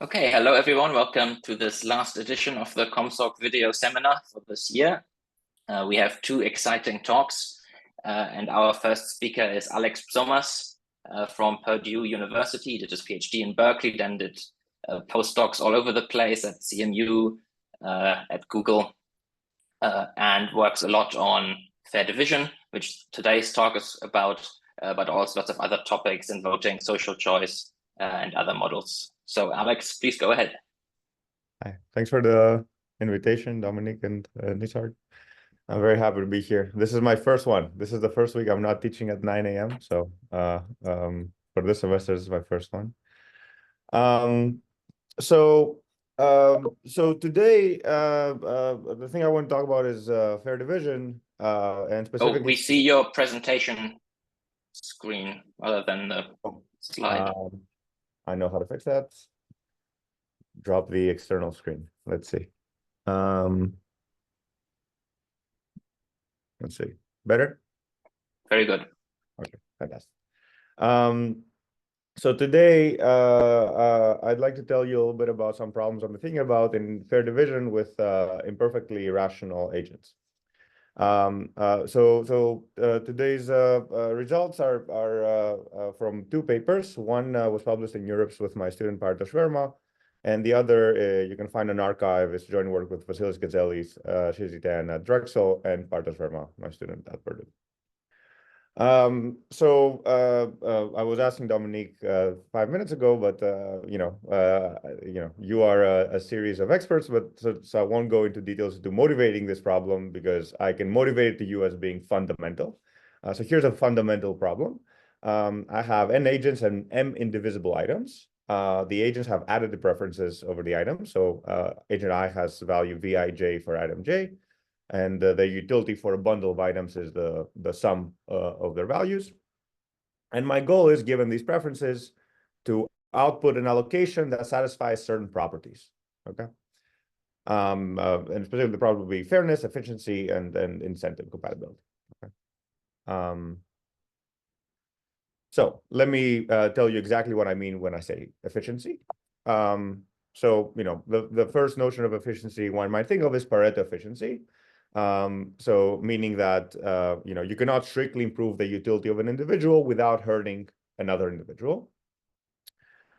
Okay, hello everyone. Welcome to this last edition of the COMSOC video seminar for this year. We have two exciting talks, and our first speaker is Alex Psomas from Purdue University. He did his PhD in Berkeley, then did postdocs all over the place at CMU, at Google, and works a lot on fair division, which today's talk is about, but also lots of other topics in voting, social choice, and other models. So Alex, please go ahead. Hi, thanks for the invitation, Dominic and Nishard. I'm very happy to be here. This is my first one. This is the first week I'm not teaching at 9 a.m. So for this semester, this is my first one. So today, the thing I want to talk about is fair division, and specifically. Oh, we see your presentation screen rather than the slide. I know how to fix that. Drop the external screen. Let's see. Let's see. Better? Very good. Okay, fantastic. So today, I'd like to tell you a little bit about some problems I'm thinking about in fair division with imperfectly rational agents. Today's results are from two papers. One was published in Europe with my student Pareto, and the other you can find an archive. It's joint work with Vasilis Gatzelis, Shizitan at Drexel, and Pareto, my student at Purdue. I was asking Dominique 5 minutes ago, but you are a series of experts, but so I won't go into details to motivating this problem because I can motivate it to you as being fundamental. So here's a fundamental problem. I have n agents and m indivisible items. The agents have additive preferences over the items. So agent I has value vij for item j. And the utility for a bundle of items is the sum of their values. And my goal is, given these preferences, to output an allocation that satisfies certain properties. Okay. And specifically, the property will be fairness, efficiency, and incentive compatibility. Okay. So let me tell you exactly what I mean when I say efficiency. The first notion of efficiency one might think of is Pareto efficiency. So meaning that you cannot strictly improve the utility of an individual without hurting another individual.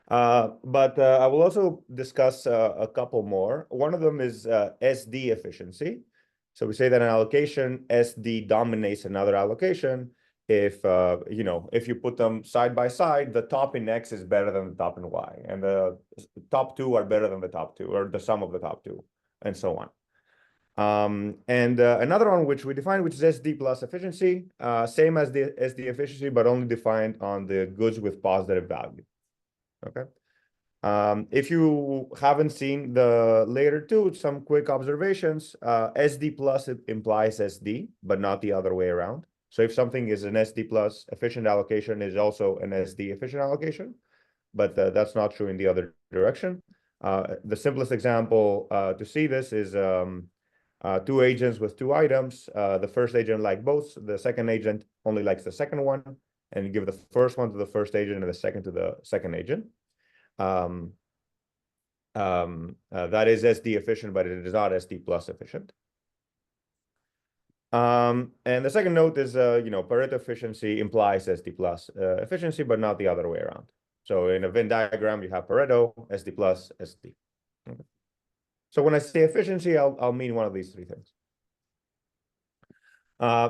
But I will also discuss a couple more. One of them is SD efficiency. So we say that an allocation SD dominates another allocation if you put them side by side, the top in X is better than the top in Y, and the top two are better than the top two, or the sum of the top two, and so on. Another one which we define, which is SD plus efficiency, same as the SD efficiency, but only defined on the goods with positive value. Okay. If you haven't seen the later two, some quick observations. SD plus implies SD, but not the other way around. So if something is an SD plus efficient allocation, is also an SD efficient allocation, but that's not true in the other direction. The simplest example to see this is two agents with two items. The first agent likes both. The second agent only likes the second one, and you give the first one to the first agent and the second to the second agent. That is SD efficient, but it is not SD plus efficient. And the second note is, Pareto efficiency implies SD plus efficiency, but not the other way around. So in a Venn diagram, you have Pareto, SD plus, SD. Okay. So when I say efficiency, I'll mean one of these three things.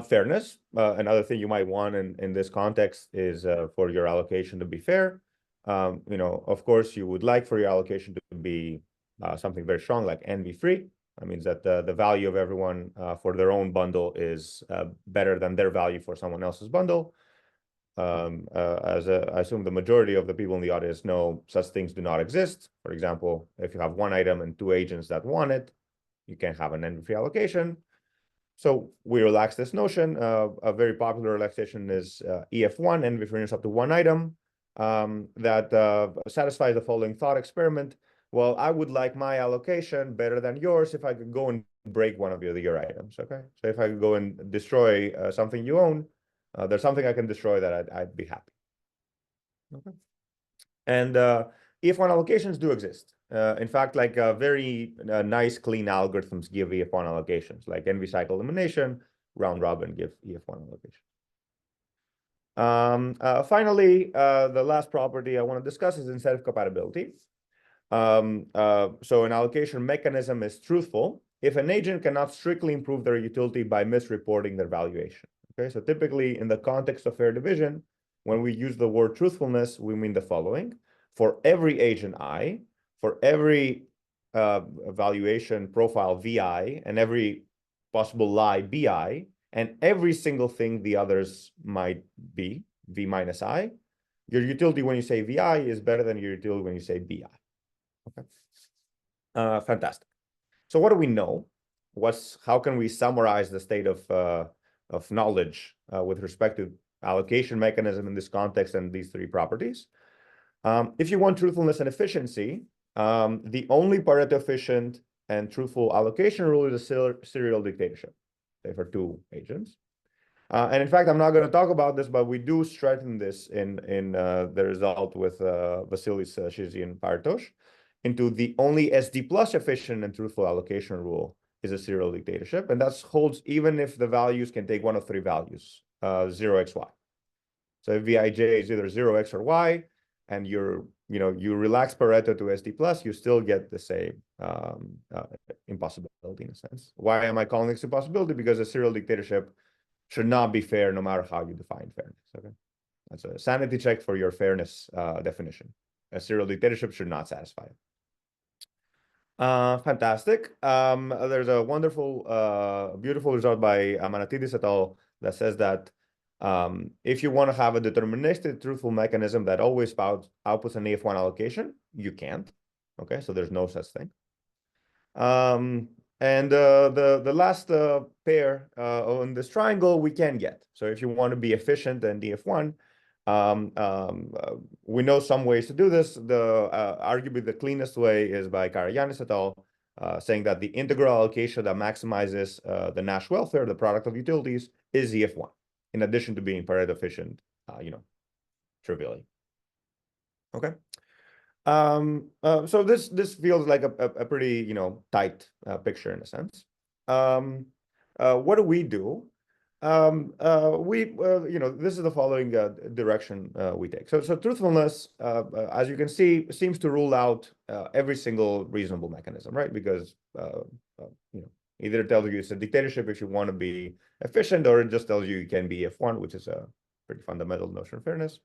Fairness, another thing you might want in this context is for your allocation to be fair. Of course, you would like for your allocation to be something very strong, like envy-free. That means that the value of everyone for their own bundle is better than their value for someone else's bundle. I assume the majority of the people in the audience know such things do not exist. For example, if you have one item and two agents that want it, you can't have an envy-free allocation. So we relax this notion. A very popular relaxation is EF1, envy-freeness up to one item, that satisfies the following thought experiment. Well, I would like my allocation better than yours if I could go and break one of your items. Okay, so if I could go and destroy something you own, there's something I can destroy that I'd be happy. Okay, and EF1 allocations do exist. In fact, like very nice, clean algorithms give EF1 allocations, like envy cycle elimination, round robin give EF1 allocation. Finally, the last property I want to discuss is instead of compatibility. So an allocation mechanism is truthful if an agent cannot strictly improve their utility by misreporting their valuation. Okay, so typically in the context of fair division, when we use the word truthfulness, we mean the following: for every agent I, for every valuation profile VI, and every possible lie BI, and every single thing the others might be, V minus I, your utility when you say VI is better than your utility when you say BI. Okay. Fantastic. So what do we know? How can we summarize the state of knowledge with respect to allocation mechanism in this context and these three properties? If you want truthfulness and efficiency, the only Pareto efficient and truthful allocation rule is a serial dictatorship, say for two agents. And in fact, I'm not going to talk about this, but we do strengthen this in the result with Vasilis, Shizi, and Partosh into the only SD plus efficient and truthful allocation rule is a serial dictatorship. And that holds even if the values can take one of three values, 0x, y. So if Vij is either 0x or y, and you relax Pareto to SD plus, you still get the same impossibility in a sense. Why am I calling this impossibility? Because a serial dictatorship should not be fair no matter how you define fairness. Okay, that's a sanity check for your fairness definition. A serial dictatorship should not satisfy it. Fantastic. There's a wonderful, beautiful result by Amanatidis et al. That says that if you want to have a deterministic truthful mechanism that always outputs an EF1 allocation, you can't. Okay, so there's no such thing. And the last pair on this triangle we can get. So if you want to be efficient and DF1, we know some ways to do this. Arguably the cleanest way is by Karayanis et al. Saying that the integral allocation that maximizes the Nash welfare, the product of utilities, is EF1, in addition to being Pareto efficient, trivially. Okay. So this feels like a pretty tight picture in a sense. What do we do? This is the following direction we take. So truthfulness, as you can see, seems to rule out every single reasonable mechanism, right? Because either it tells you it's a dictatorship if you want to be efficient, or it just tells you can be F1, which is a pretty fundamental notion of fairness.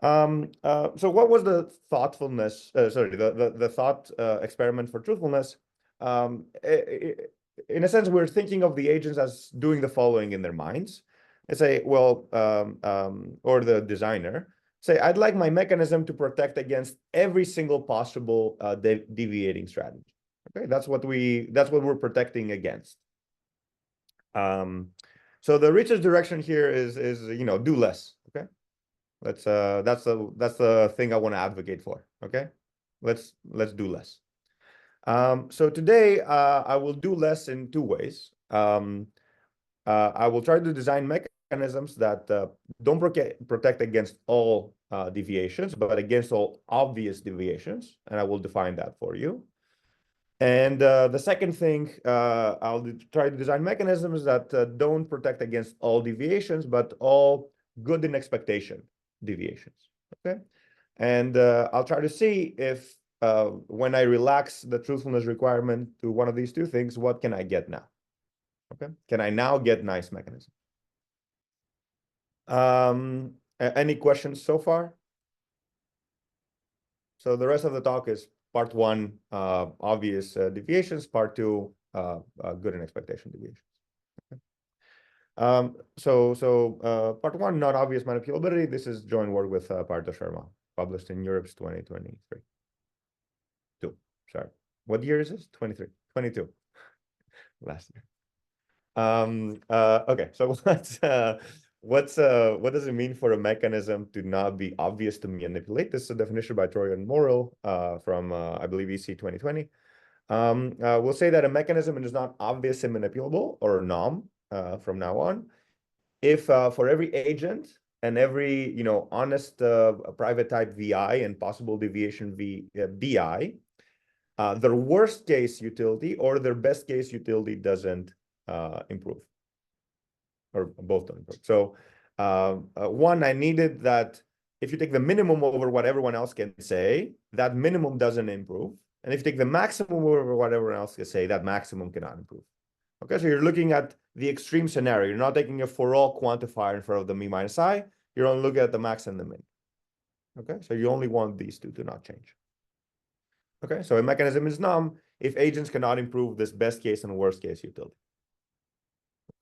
So what was the thoughtfulness? The thought experiment for truthfulness? In a sense, we're thinking of the agents as doing the following in their minds. They say, well, or the designer say, I'd like my mechanism to protect against every single possible deviating strategy. Okay, that's what we're protecting against. So the research direction here is do less. Okay. That's the thing I want to advocate for. Okay, let's do less. So today I will do less in two ways. I will try to design mechanisms that don't protect against all deviations, but against all obvious deviations, and I will define that for you. And the second thing, I'll try to design mechanisms that don't protect against all deviations, but all good in expectation deviations. Okay, and I'll try to see if when I relax the truthfulness requirement to one of these two things, what can I get now? Okay, can I now get nice mechanism? Any questions so far? So the rest of the talk is part one, obvious deviations, part two, good in expectation deviations. So part one, not obvious manipulability. This is joint work with Pareto Sharma, published in Europe's 2023. Sorry, what year is this? 22 last year. Okay, so what does it mean for a mechanism to not be obvious to manipulate? This is a definition by Troy and Morrill from I believe EC 2020. We'll say that a mechanism is not obvious and manipulable, or NOM, from now on, if for every agent and every honest private type VI and possible deviation BI, their worst case utility or their best case utility doesn't improve, or both don't improve. So one, I needed that if you take the minimum over what everyone else can say, that minimum doesn't improve. And if you take the maximum over what everyone else can say, that maximum cannot improve. Okay, so you're looking at the extreme scenario. You're not taking a for all quantifier in front of the me minus I. You're only looking at the max and the min. Okay, so you only want these two to not change. Okay, so a mechanism is num if agents cannot improve this best case and worst case utility.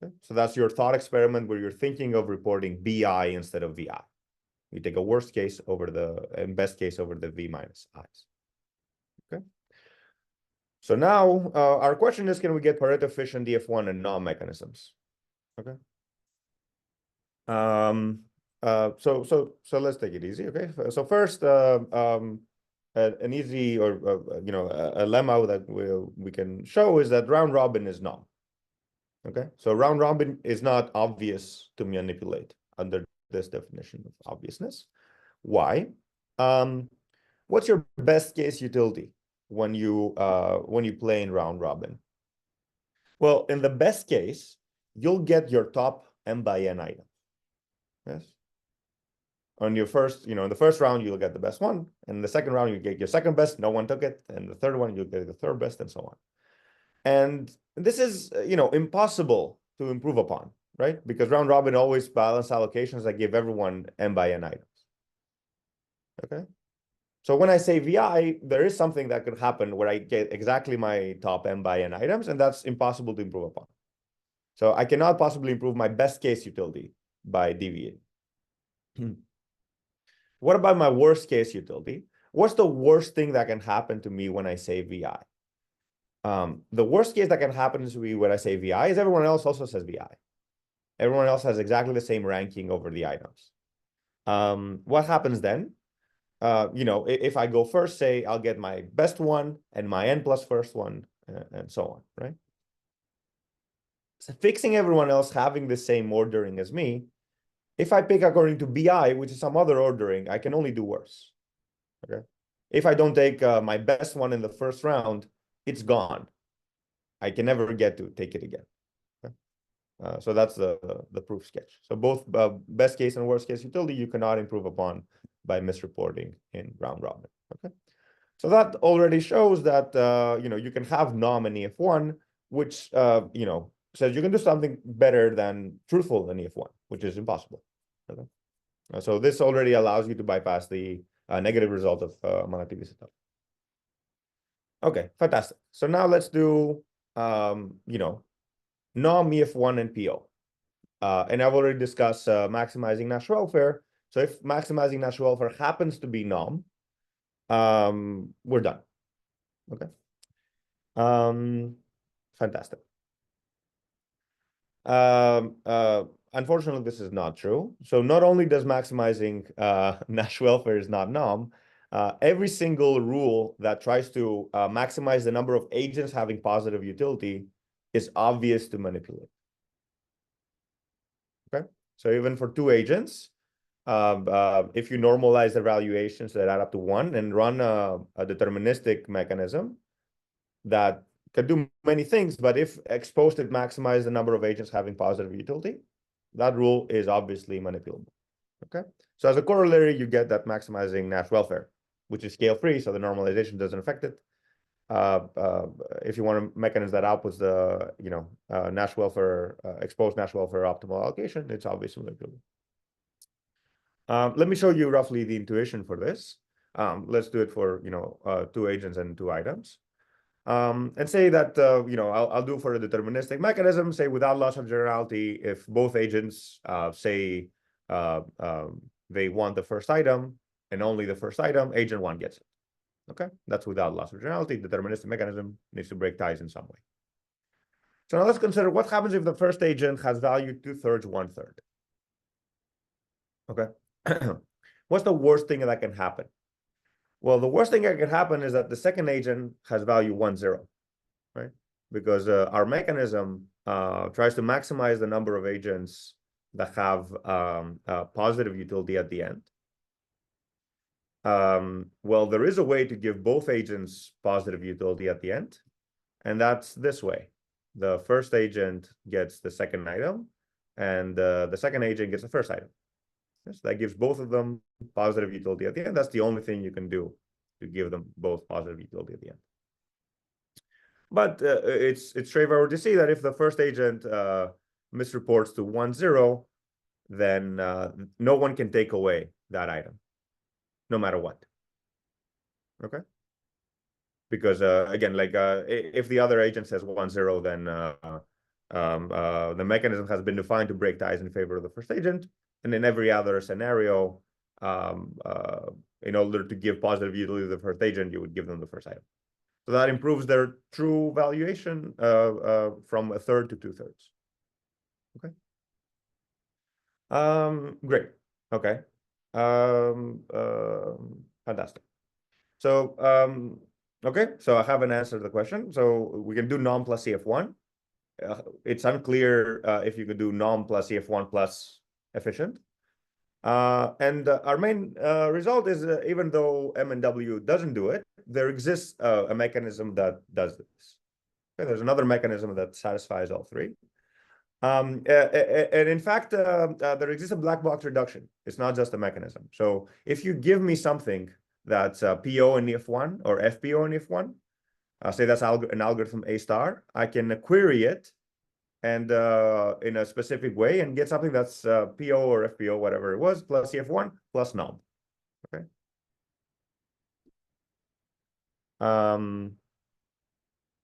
Okay, so that's your thought experiment where you're thinking of reporting BI instead of VI. You take a worst case over and best case over the V minus I's. Okay. So now our question is, can we get Pareto efficient DF1 and num mechanisms? Okay. So let's take it easy. Okay. So first, an easy or a lemma that we can show is that round robin is num. Okay. So round robin is not obvious to manipulate under this definition of obviousness. Why? What's your best case utility when you play in round robin? Well, in the best case, you'll get your top m by n item. Yes. On your first, in the first round, you'll get the best one. And in the second round, you get your second best. No one took it. And the third one, you'll get the third best, and so on. And this is, impossible to improve upon, right? Because round robin always balance allocations that give everyone m by n items. Okay. So when I say VI, there is something that could happen where I get exactly my top m by n items, and that's impossible to improve upon. So I cannot possibly improve my best case utility by deviating. What about my worst case utility? What's the worst thing that can happen to me when I say VI? The worst case that can happen to me when I say VI is everyone else also says VI. Everyone else has exactly the same ranking over the items. What happens then? If I go first, say I'll get my best one and my n plus first one, and so on, right? So fixing everyone else having the same ordering as me, if I pick according to BI, which is some other ordering, I can only do worse. Okay. If I don't take my best one in the first round, it's gone. I can never get to take it again. Okay? So that's the proof sketch. So both best case and worst case utility you cannot improve upon by misreporting in round robin. Okay. So that already shows that you can have num in EF1, which says you can do something better than truthful in EF1, which is impossible. Okay. So this already allows you to bypass the negative result of manipulability. Okay, fantastic. So now let's do num EF1 and PO. And I've already discussed maximizing Nash welfare. So if maximizing Nash welfare happens to be num, we're done. Okay. Fantastic. Unfortunately, this is not true. So not only does maximizing Nash welfare is not num, every single rule that tries to maximize the number of agents having positive utility is obvious to manipulate. Okay. So even for two agents, if you normalize the valuations that add up to 1 and run a deterministic mechanism that can do many things, but if exposed to maximize the number of agents having positive utility, that rule is obviously manipulable. Okay. So as a corollary, you get that maximizing Nash welfare, which is scale free, so the normalization doesn't affect it. If you want a mechanism that outputs the Nash welfare, exposed Nash welfare optimal allocation, it's obviously manipulable. Let me show you roughly the intuition for this. Let's do it for two agents and two items. And say that I'll do for a deterministic mechanism, say without loss of generality, if both agents say they want the first item and only the first item, agent 1 gets it. Okay, that's without loss of generality. Deterministic mechanism needs to break ties in some way. So now let's consider what happens if the first agent has value 2/3, 1/3. Okay. What's the worst thing that can happen? Well, the worst thing that can happen is that the second agent has value 1/0, right? Because our mechanism tries to maximize the number of agents that have positive utility at the end. Well, there is a way to give both agents positive utility at the end, and that's this way. The first agent gets the second item, and the second agent gets the first item. So that gives both of them positive utility at the end. That's the only thing you can do to give them both positive utility at the end. But it's straightforward to see that if the first agent misreports to 1, 0, then no one can take away that item, no matter what. Okay. Because again, like if the other agent says 1, 0, then the mechanism has been defined to break ties in favor of the first agent. And in every other scenario, in order to give positive utility to the first agent, you would give them the first item. So that improves their true valuation from 1/3 to 2/3. Okay. Great. Okay. Fantastic. So okay, so I haven't answered the question. So we can do norm plus CF1. It's unclear if you could do norm plus CF1 plus efficient. And our main result is even though M and W doesn't do it, there exists a mechanism that does this. Okay, there's another mechanism that satisfies all three. And in fact, there exists a black box reduction. It's not just a mechanism. So if you give me something that's PO in EF1 or FPO in EF1, say that's an algorithm A star, I can query it and in a specific way and get something that's PO or FPO, whatever it was, plus EF1 plus norm. Okay.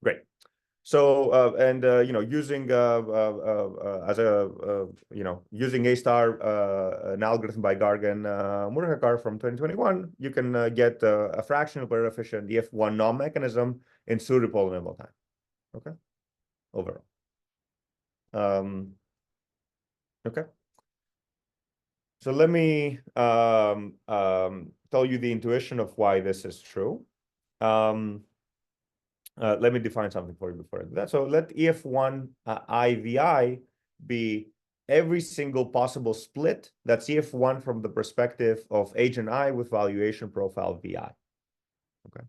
Great. So using as a using A star an algorithm by Gargan Murhakar from 2021, you can get a fractional very efficient EF1 norm mechanism in pseudo-polynomial time. Okay, overall. Okay. So let me tell you the intuition of why this is true. Let me define something for you before I do that. So let EF1 IVI be every single possible split that's EF1 from the perspective of agent I with valuation profile VI. Okay.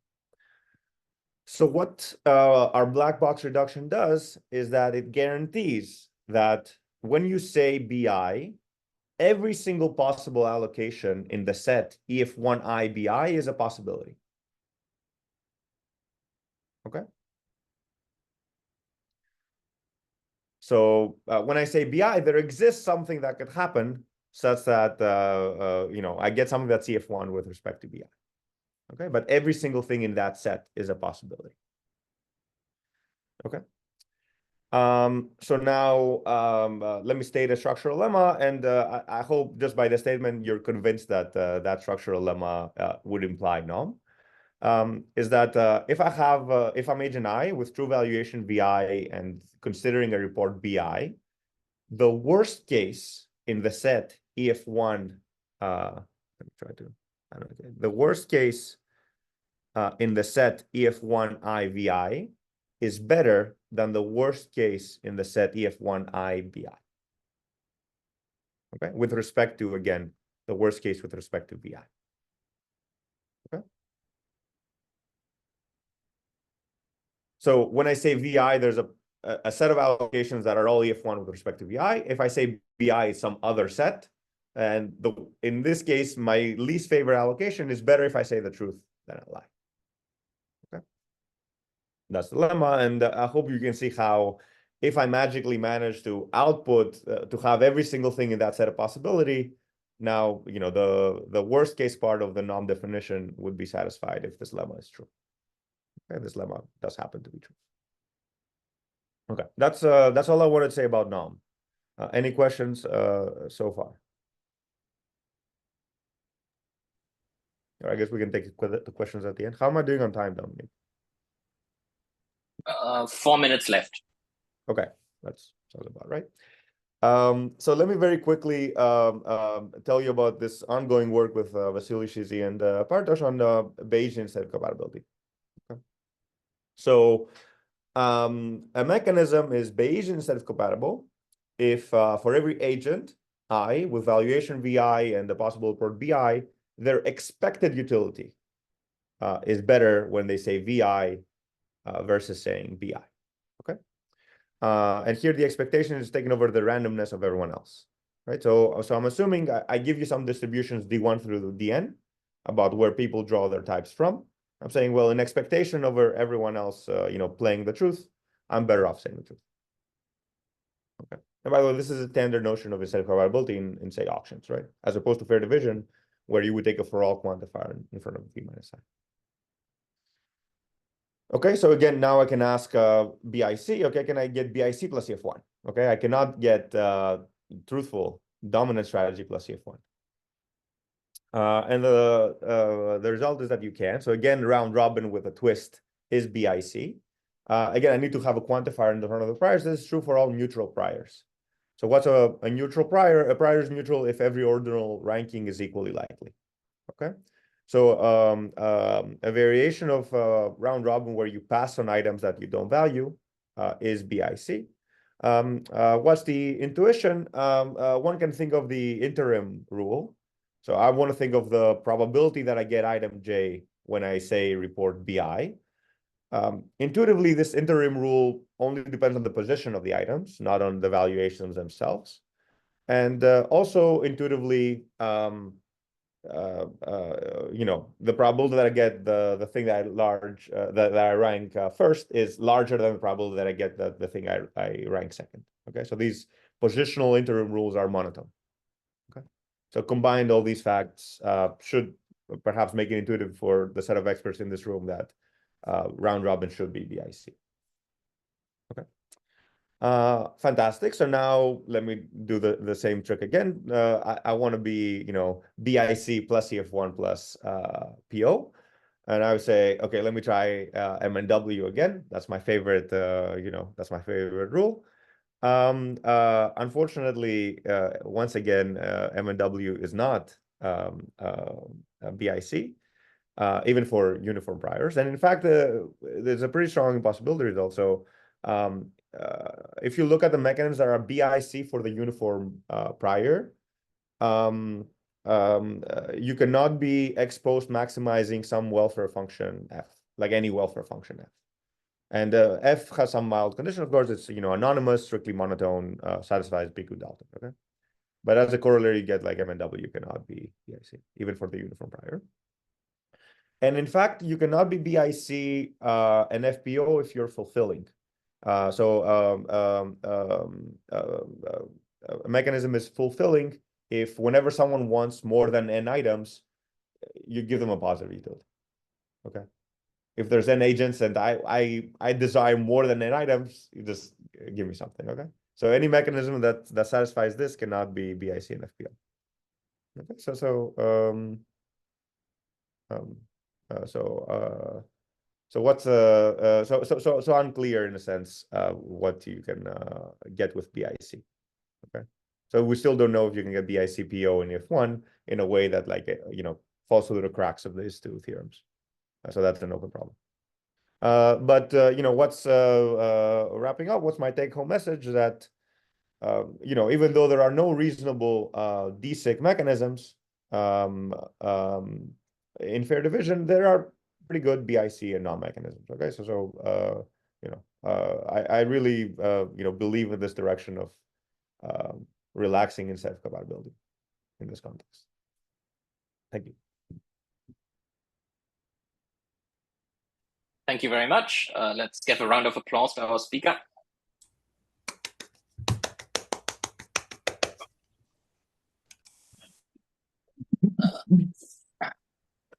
So what our black box reduction does is that it guarantees that when you say BI, every single possible allocation in the set EF1 IBI is a possibility. Okay. So when I say BI, there exists something that could happen such that I get something that's CF1 with respect to BI. Okay, but every single thing in that set is a possibility. Okay. So now let me state a structural lemma, and I hope just by the statement you're convinced that that structural lemma would imply norm. Is that if I have if I'm agent I with true valuation VI and considering a report BI, the worst case in the set EF1 let me try to the worst case in the set EF1 IVI is better than the worst case in the set EF1 IBI. Okay, with respect to, again, the worst case with respect to VI. Okay. So when I say VI, there's a set of allocations that are all EF1 with respect to VI. If I say BI is some other set, and in this case, my least favorite allocation is better if I say the truth than I lie. Okay. That's the lemma, and I hope you can see how if I magically manage to output to have every single thing in that set of possibility, now the worst case part of the norm definition would be satisfied if this lemma is true. Okay, this lemma does happen to be true. Okay, that's all I wanted to say about norm. Any questions so far? I guess we can take the questions at the end. How am I doing on time, Dominic? 4 minutes left. Okay, that sounds about right. So let me very quickly tell you about this ongoing work with Vasily Shizy and Partosh on Bayesian set compatibility. Okay. So a mechanism is Bayesian set compatible if for every agent I with valuation VI and the possible report BI, their expected utility is better when they say VI versus saying BI. Okay. And here the expectation is taking over the randomness of everyone else, right? So I'm assuming I give you some distributions D1 through DN about where people draw their types from. I'm saying, well, in expectation over everyone else, playing the truth, I'm better off saying the truth. Okay. And by the way, this is a standard notion of instead compatibility in say auctions, right? As opposed to fair division, where you would take a for all quantifier in front of V minus I. Okay, so again, now I can ask BIC. Okay, can I get BIC plus CF1? Okay, I cannot get truthful dominant strategy plus CF1. And the result is that you can. So again, round robin with a twist is BIC. Again, I need to have a quantifier in the front of the priors. This is true for all neutral priors. So what's a neutral prior? A prior is neutral if every ordinal ranking is equally likely. Okay. So a variation of round robin where you pass on items that you don't value is BIC. What's the intuition? One can think of the interim rule. So I want to think of the probability that I get item J when I say report BI. Intuitively, this interim rule only depends on the position of the items, not on the valuations themselves. And also intuitively, the probability that I get the thing that I rank first is larger than the probability that I get the thing I rank second. Okay, so these positional interim rules are monotone. Okay, so combined, all these facts should perhaps make it intuitive for the set of experts in this room that round robin should be BIC. Okay. Fantastic. So now let me do the same trick again. I want to be, BIC plus CF1 plus PO. And I would say, okay, let me try M and W again. That's my favorite, that's my favorite rule. Unfortunately, once again, M and W is not BIC. Even for uniform priors. And in fact, there's a pretty strong impossibility result. So if you look at the mechanisms that are BIC for the uniform prior, you cannot be exposed maximizing some welfare function F, like any welfare function F. And F has some mild condition. Of course, it's anonymous, strictly monotone, satisfies BQ delta. Okay, but as a corollary, you get like M and W cannot be BIC, even for the uniform prior. And in fact, you cannot be BIC and FPO if you're fulfilling. A mechanism is fulfilling if whenever someone wants more than n items, you give them a positive utility. Okay. If there's n agents and I desire more than n items, you just give me something. Okay. So any mechanism that satisfies this cannot be BIC and FPO. Okay. So what's so unclear in a sense what you can get with BIC. Okay, so we still don't know if you can get BIC PO in F1 in a way that falls through the cracks of these two theorems. So that's an open problem. But what's wrapping up? What's my take-home message? That even though there are no reasonable DSIC mechanisms in fair division, there are pretty good BIC and non mechanisms. Okay, I really believe in this direction of relaxing in self-compatibility in this context. Thank you. Thank you very much. Let's give a round of applause to our speaker.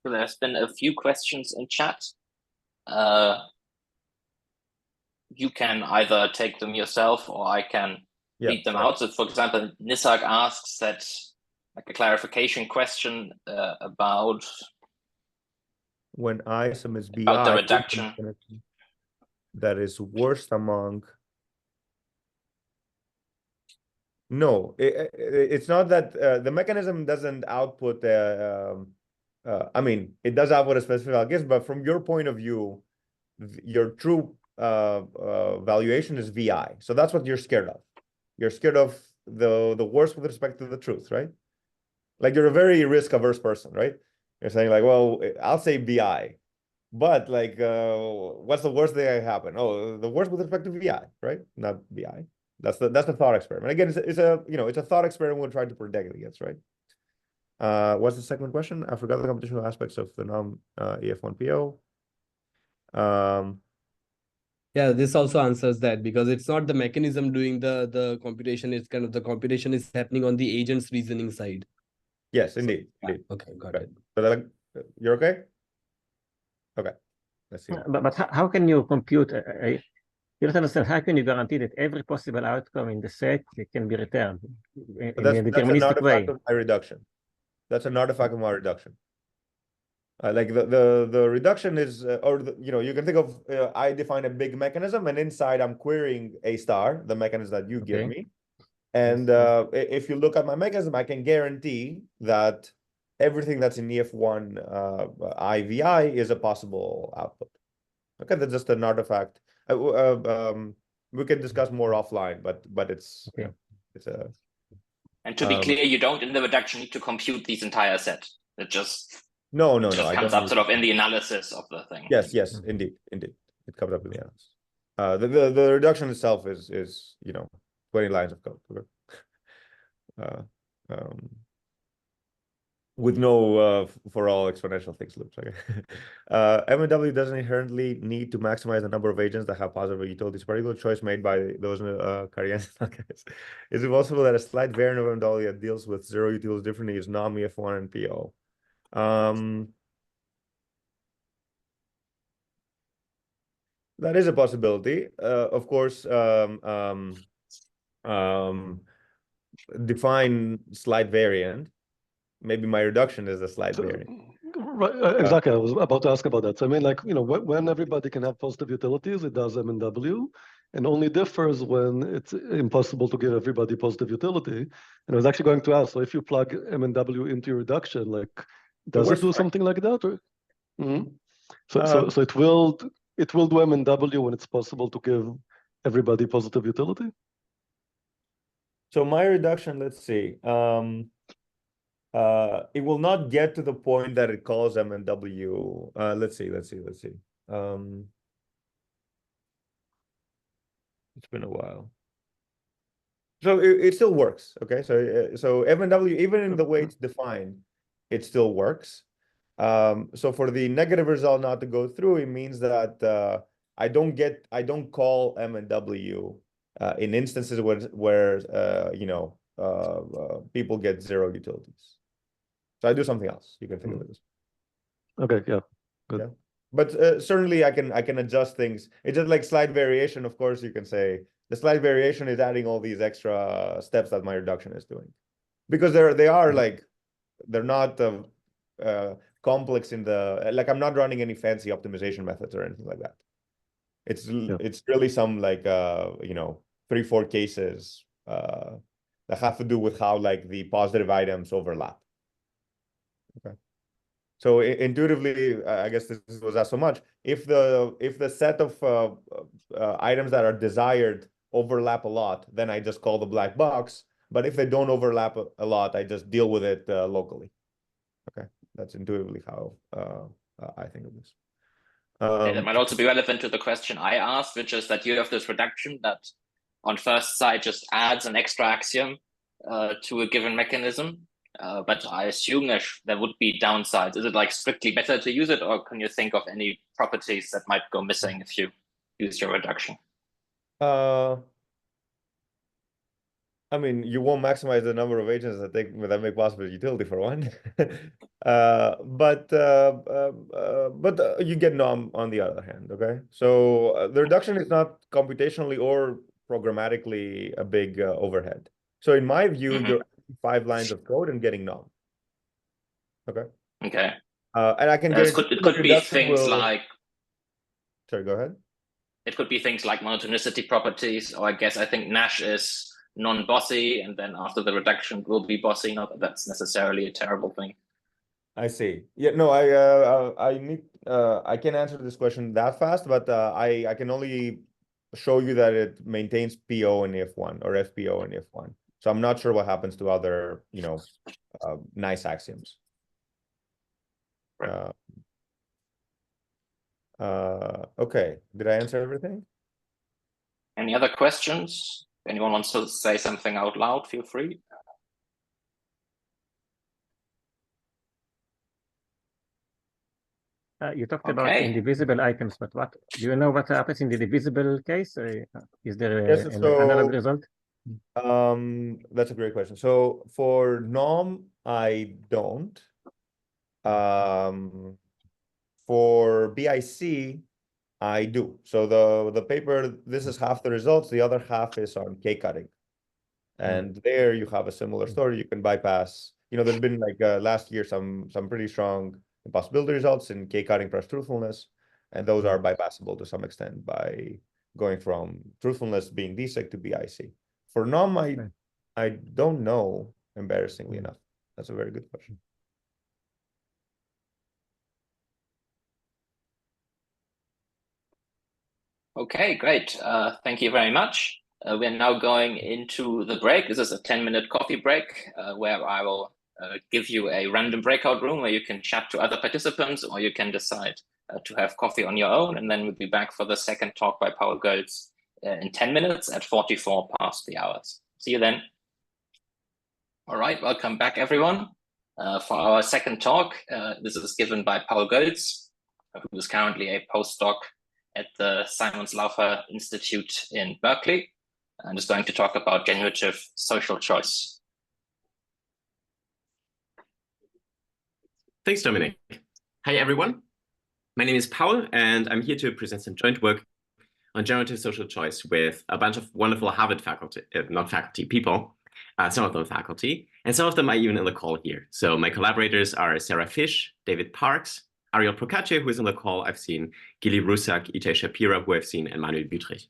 So there's been a few questions in chat. You can either take them yourself or I can read them out. So for example, Nisak asks that like a clarification question about when I submits BI about the reduction that is worst among. No, it's not that the mechanism doesn't output I mean, it does output a specific allocates, but from your point of view, your true valuation is VI. So that's what you're scared of. You're scared of the worst with respect to the truth, right? Like you're a very risk-averse person, right? You're saying like, well, I'll say BI, but like, what's the worst thing that happen? Oh, the worst with respect to VI, right? Not BI. That's the thought experiment. Again, it's a it's a thought experiment we're trying to predict against, right? What's the second question? I forgot the computational aspects of the norm EF1PO. Yeah, this also answers that, because it's not the mechanism doing the computation. It's kind of the computation is happening on the agent's reasoning side. Yes, indeed. Yeah. Indeed. Okay, got Okay. it. So like, you're okay? Okay. Let's see. But how can you compute? You don't understand. How can you guarantee that every possible outcome in the set can be returned in a deterministic an way? artifact of my reduction. That's an artifact of my reduction. Like the reduction is, you can think of, I define a big mechanism, and inside I'm querying a star, the mechanism that you give me. And if you look at my mechanism, I can guarantee that everything that's in EF1 IVI is a possible output. Okay, that's just an artifact. We can discuss more offline, but it's it's a. And to be clear, you don't in the reduction need to compute these entire set. It just No, just comes up sort of in the analysis of the thing. Yes, indeed. It comes up in the analysis. The reduction itself is 20 lines of code. With no for all exponential things loops. Okay. M&W doesn't inherently need to maximize the number of agents that have positive utilities. Particular choice made by those Carians. Is it possible that a slight variant of M&W that deals with zero utilities differently is non-EF1 and PO? That is a possibility. Of course, define slight variant. Maybe my reduction is a slight variant. Right, exactly. I was about to ask about that. So I mean, like, when everybody can have positive utilities, it does M&W, and only differs when it's impossible to give everybody positive utility. And I was actually going to ask, so if you plug M&W into your reduction, like, does it do something like that? Or? So it will do M&W when it's possible to give everybody positive utility? So my reduction, let's see. It will not get to the point that it calls M&W. Let's see. It's been a while. So it still works. Okay. So M&W, even in the way it's defined, it still works. So for the negative result not to go through, it means that I don't call M&W in instances where people get zero utilities. So I do something else. You can think of it this. Okay, yeah, good. Yeah. But certainly I can adjust things. It's just like slight variation. Of course, you can say the slight variation is adding all these extra steps that my reduction is doing, because they are like, they're not complex in the, like, I'm not running any fancy optimization methods or anything like that. It's really some like 3-4 cases that have to do with how like the positive items overlap. Okay. So intuitively, I guess this was asked so much. If the set of items that are desired overlap a lot, then I just call the black box. But if they don't overlap a lot, I just deal with it locally. Okay, that's intuitively how I think of this. That might also be relevant to the question I asked, which is that you have this reduction that on first sight just adds an extra axiom to a given mechanism. But I assume there would be downsides. Is it like strictly better to use it, or can you think of any properties that might go missing if you use your reduction? I mean, you won't maximize the number of agents that make possible utility for one. But you get norm on the other hand. Okay, so the reduction is not computationally or programmatically a big overhead. So in my view, you're 5 lines of code and getting norm. Okay. Okay. And I can it could be things like. Sorry, go ahead. It could be things like monotonicity properties, or I think Nash is non-bossy, and then after the reduction will be bossy. Not that that's necessarily a terrible thing. I see. Yeah, no, I can answer this question that fast, but I can only show you that it maintains PO in F1 or FPO in F1. So I'm not sure what happens to other, nice axioms. Okay, did I answer everything? Any other questions? If anyone wants to say something out loud, feel free. You talked about indivisible items, but what do you know what happens in the divisible case? Is there an analog result? That's a great question. So for norm, I don't. For BIC, I do. So the paper, this is half the results. The other half is on k-cutting. And there you have a similar story. You can bypass, there's been like last year some pretty strong impossibility results in k-cutting plus truthfulness. And those are bypassable to some extent by going from truthfulness being DSIC to BIC. For norm, I don't know, embarrassingly enough. That's a very good question. Okay, great. Thank you very much. We're now going into the break. This is a 10-minute coffee break where I will give you a random breakout room where you can chat to other participants, or you can decide to have coffee on your own. And then we'll be back for the second talk by Paul Gölz in 10 minutes at 44 past the hours. See you then. All right, welcome back, everyone. For our second talk, this is given by Paul Gölz, who is currently a postdoc at the Simons-Laufer Institute in Berkeley, and is going to talk about generative social choice. Thanks, Dominic. Hi, everyone. My name is Paul, and I'm here to present some joint work on generative social choice with a bunch of wonderful Harvard faculty, not faculty, people, some of them faculty, and some of them are even in the call here. So my collaborators are Sarah Fish, David Parks, Ariel Procaccia, who is on the call, I've seen, Gili Rusak, Itay Shapira, who I've seen, and Manuel Bütrich.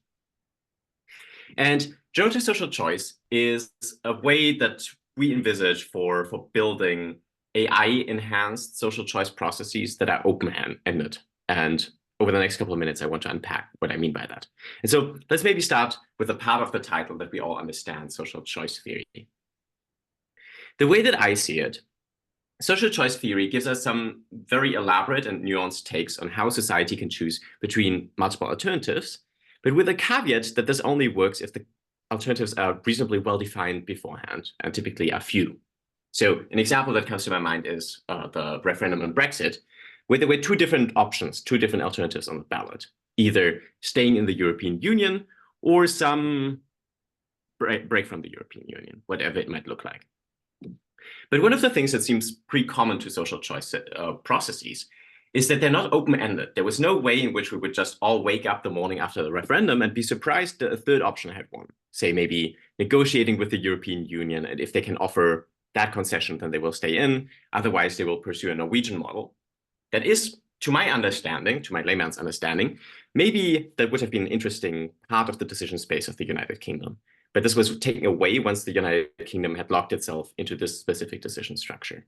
And generative social choice is a way that we envisage for building AI-enhanced social choice processes that are open-ended. And over the next couple of minutes, I want to unpack what I mean by that. And so let's maybe start with a part of the title that we all understand, social choice theory. The way that I see it, social choice theory gives us some very elaborate and nuanced takes on how society can choose between multiple alternatives, but with a caveat that this only works if the alternatives are reasonably well-defined beforehand, and typically are few. So an example that comes to my mind is the referendum on Brexit, where there were two different options, two different alternatives on the ballot, either staying in the European Union or some break from the European Union, whatever it might look like. But one of the things that seems pretty common to social choice processes is that they're not open-ended. There was no way in which we would just all wake up the morning after the referendum and be surprised that a third option had won. Say maybe negotiating with the European Union, and if they can offer that concession, then they will stay in. Otherwise, they will pursue a Norwegian model. That is, to my understanding, to my layman's understanding, maybe that would have been an interesting part of the decision space of the United Kingdom. But this was taken away once the United Kingdom had locked itself into this specific decision structure.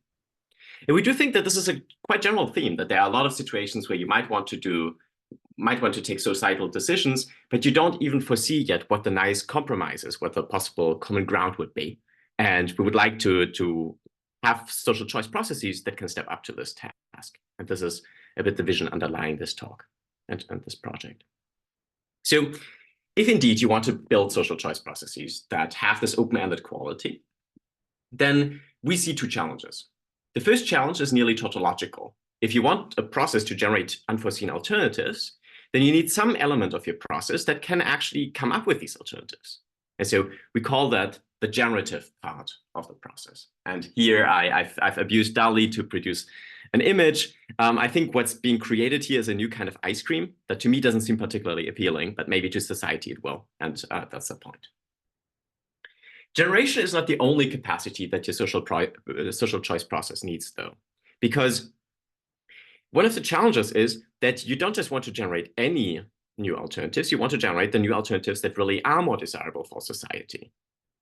And we do think that this is a quite general theme, that there are a lot of situations where you might want to take societal decisions, but you don't even foresee yet what the nice compromise is, what the possible common ground would be. And we would like to have social choice processes that can step up to this task. And this is a bit the vision underlying this talk and this project. So if indeed you want to build social choice processes that have this open-ended quality, then we see two challenges. The first challenge is nearly tautological. If you want a process to generate unforeseen alternatives, then you need some element of your process that can actually come up with these alternatives. And so we call that the generative part of the process. And here I've abused DALL-E to produce an image. I think what's being created here is a new kind of ice cream that to me doesn't seem particularly appealing, but maybe to society it will. And that's the point. Generation is not the only capacity that your social choice process needs, though, because one of the challenges is that you don't just want to generate any new alternatives, you want to generate the new alternatives that really are more desirable for society.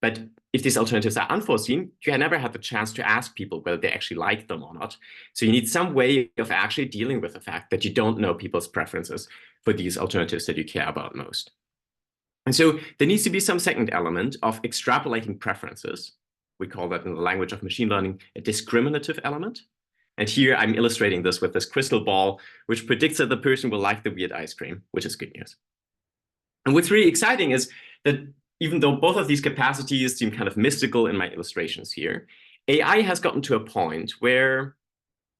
But if these alternatives are unforeseen, you never had the chance to ask people whether they actually like them or not. So you need some way of actually dealing with the fact that you don't know people's preferences for these alternatives that you care about most. And so there needs to be some second element of extrapolating preferences. We call that in the language of machine learning a discriminative element. And here I'm illustrating this with this crystal ball, which predicts that the person will like the weird ice cream, which is good news. And what's really exciting is that even though both of these capacities seem kind of mystical in my illustrations here, AI has gotten to a point where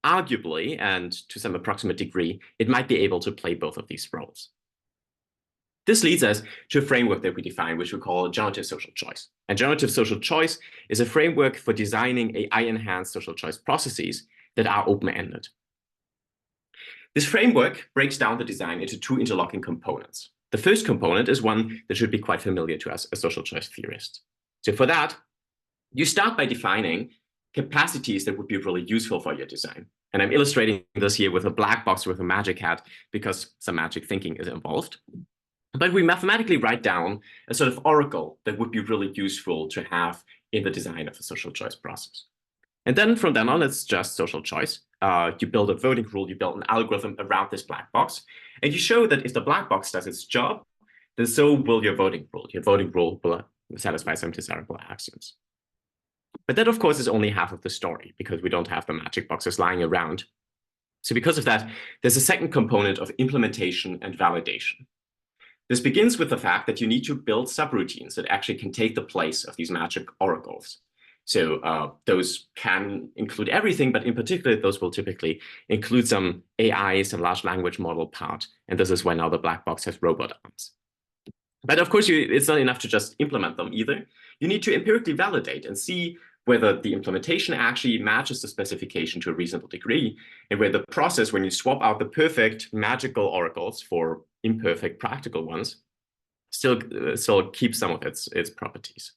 arguably, and to some approximate degree, it might be able to play both of these roles. This leads us to a framework that we define, which we call generative social choice. And generative social choice is a framework for designing AI-enhanced social choice processes that are open-ended. This framework breaks down the design into two interlocking components. The first component is one that should be quite familiar to us as social choice theorists. So for that, you start by defining capacities that would be really useful for your design. And I'm illustrating this here with a black box with a magic hat because some magic thinking is involved. But we mathematically write down a sort of oracle that would be really useful to have in the design of a social choice process. And then from then on, it's just social choice. You build a voting rule, you build an algorithm around this black box, and you show that if the black box does its job, then so will your voting rule. Your voting rule will satisfy some desirable axioms. But that, of course, is only half of the story because we don't have the magic boxes lying around. So because of that, there's a second component of implementation and validation. This begins with the fact that you need to build subroutines that actually can take the place of these magic oracles. So those can include everything, but in particular, those will typically include some AI, some large language model part. And this is why now the black box has robot arms. But of course, it's not enough to just implement them either. You need to empirically validate and see whether the implementation actually matches the specification to a reasonable degree, and where the process, when you swap out the perfect magical oracles for imperfect practical ones, still keeps some of its properties.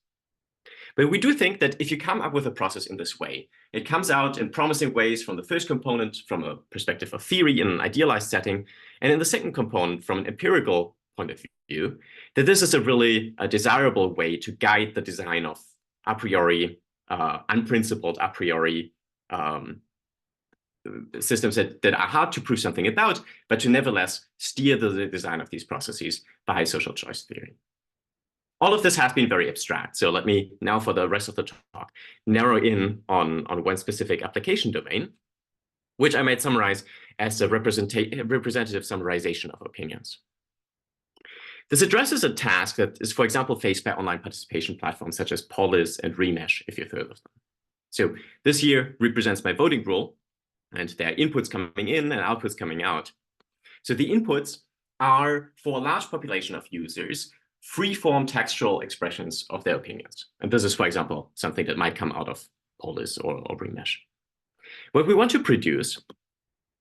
But we do think that if you come up with a process in this way, it comes out in promising ways from the first component from a perspective of theory in an idealized setting, and in the second component from an empirical point of view, that this is a really desirable way to guide the design of a priori unprincipled a priori systems that are hard to prove something about, but to nevertheless steer the design of these processes by social choice theory. All of this has been very abstract. So let me now, for the rest of the talk, narrow in on one specific application domain, which I might summarize as a representative summarization of opinions. This addresses a task that is, for example, faced by online participation platforms such as Polis and Remesh, if you've heard of them. So this here represents my voting rule, and there are inputs coming in and outputs coming out. So the inputs are, for a large population of users, free-form textual expressions of their opinions. And this is, for example, something that might come out of Polis or Remesh. What we want to produce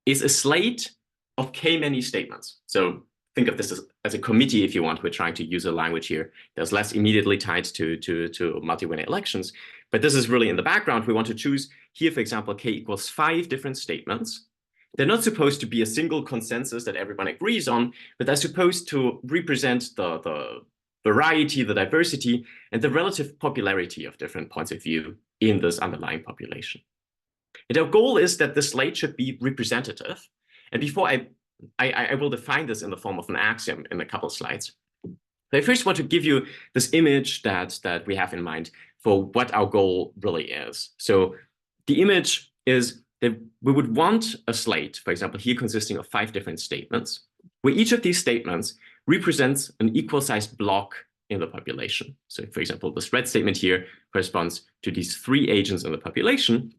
is a slate of k-many statements. So think of this as a committee, if you want. We're trying to use a language here that's less immediately tied to multi-winner elections. But this is really in the background. We want to choose here, for example, k equals 5 different statements. They're not supposed to be a single consensus that everyone agrees on, but they're supposed to represent the variety, the diversity, and the relative popularity of different points of view in this underlying population. And our goal is that the slate should be representative. And before I will define this in the form of an axiom in a couple of slides. But I first want to give you this image that we have in mind for what our goal really is. So the image is that we would want a slate, for example, here consisting of 5 different statements, where each of these statements represents an equal-sized block in the population. So for example, this red statement here corresponds to these 3 agents in the population.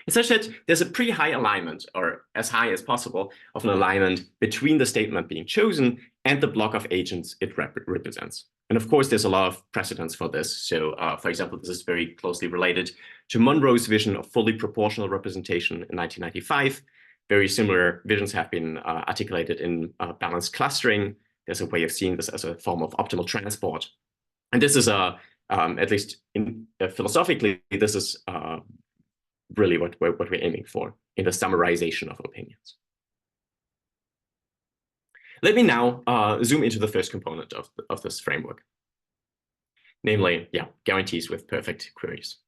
It's such that there's a pretty high alignment, or as high as possible, of an alignment between the statement being chosen and the block of agents it represents. And of course, there's a lot of precedence for this. So for example, this is very closely related to Monroe's vision of fully proportional representation in 1995. Very similar visions have been articulated in balanced clustering. There's a way of seeing this as a form of optimal transport. And this is, at least philosophically, this is really what we're aiming for in the summarization of opinions. Let me now zoom into the first component of this framework, namely, guarantees with perfect queries.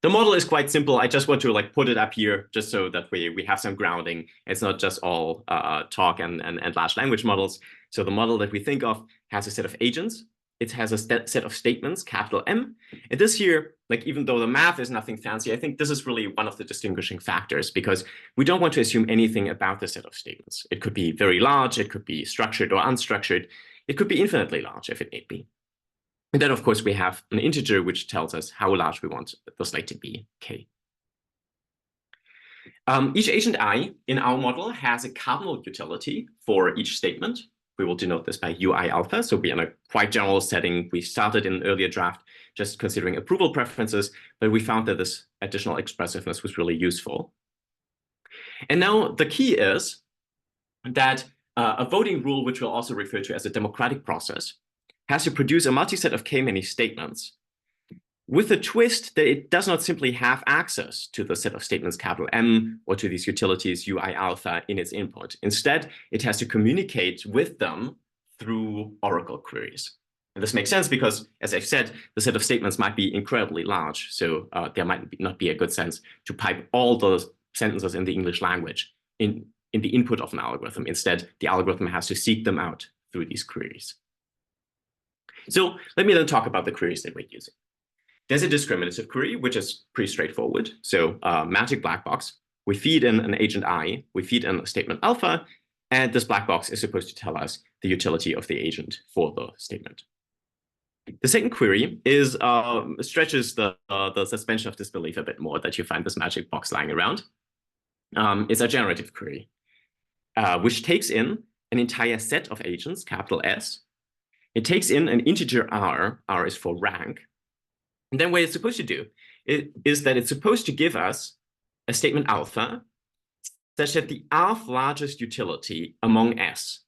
The model is quite simple. I just want to put it up here just so that we have some grounding. It's not just all talk and large language models. So the model that we think of has a set of agents. it has a set of statements, capital M. And this here, like even though the math is nothing fancy, I think this is really one of the distinguishing factors, because we don't want to assume anything about the set of statements. It could be very large, it could be structured or unstructured, it could be infinitely large if it need be. And then, of course, we have an integer which tells us how large we want the slate to be, k. Each agent I in our model has a cardinal utility for each statement. We will denote this by UI alpha. So we're in a quite general setting. We started in an earlier draft just considering approval preferences, but we found that this additional expressiveness was really useful. And now the key is that a voting rule, which we'll also refer to as a democratic process, has to produce a multiset of k-many statements, with the twist that it does not simply have access to the set of statements capital M or to these utilities UI alpha in its input. Instead, it has to communicate with them through Oracle queries. And this makes sense because, as I've said, the set of statements might be incredibly large. So there might not be a good sense to pipe all those sentences in the English language in the input of an algorithm. Instead, the algorithm has to seek them out through these queries. So let me then talk about the queries that we're using. There's a discriminative query, which is pretty straightforward. So magic black box, we feed in an agent I, we feed in a statement alpha, and this black box is supposed to tell us the utility of the agent for the statement. The second query is stretches the suspension of disbelief a bit more that you find this magic box lying around. It's a generative query, which takes in an entire set of agents, capital S. It takes in an integer R is for rank. And then what it's supposed to do is that it's supposed to give us a statement alpha such that the rth largest utility among S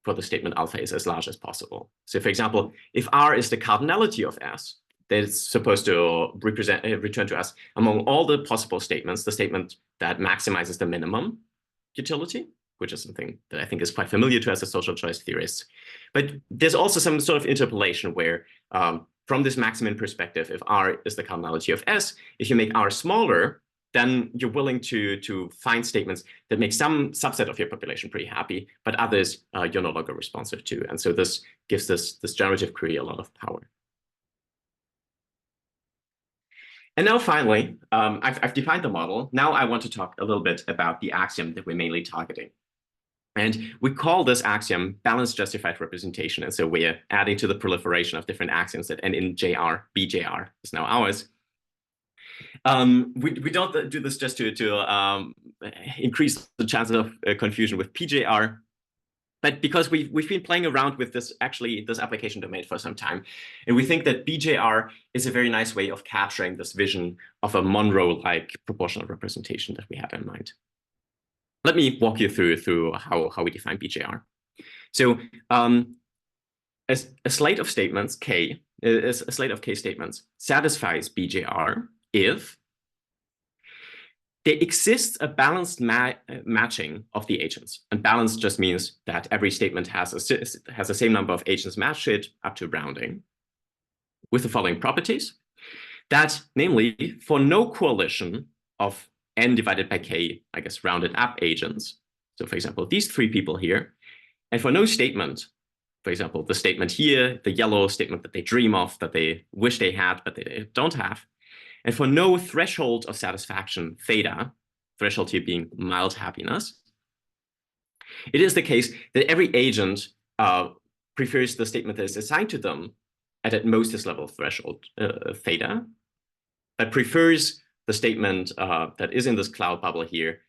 for the statement alpha is as large as possible. So for example, if R is the cardinality of S, then it's supposed to return to us among all the possible statements, the statement that maximizes the minimum utility, which is something that I think is quite familiar to us as social choice theorists. But there's also some sort of interpolation where from this maximum perspective, if R is the cardinality of S, if you make R smaller, then you're willing to find statements that make some subset of your population pretty happy, but others you're no longer responsive to. And so this gives this generative query a lot of power. And now finally, I've defined the model. Now I want to talk a little bit about the axiom that we're mainly targeting. And we call this axiom balanced justified representation. And so we're adding to the proliferation of different axioms that end in JR, BJR is now ours. We don't do this just to increase the chance of confusion with PJR, but because we've been playing around with this application domain for some time. And we think that BJR is a very nice way of capturing this vision of a Monroe-like proportional representation that we have in mind. Let me walk you through how we define BJR. So a slate of statements, K, is a slate of K statements satisfies BJR if there exists a balanced matching of the agents. And balanced just means that every statement has the same number of agents matched to it up to rounding with the following properties. That, namely, for no coalition of n divided by k, I guess, rounded up agents. So for example, these three people here. And for no statement, for example, the statement here, the yellow statement that they dream of, that they wish they had, but they don't have. And for no threshold of satisfaction, theta, threshold here being mild happiness, it is the case that every agent prefers the statement that is assigned to them at most this level of threshold, theta, but prefers the statement that is in this cloud bubble here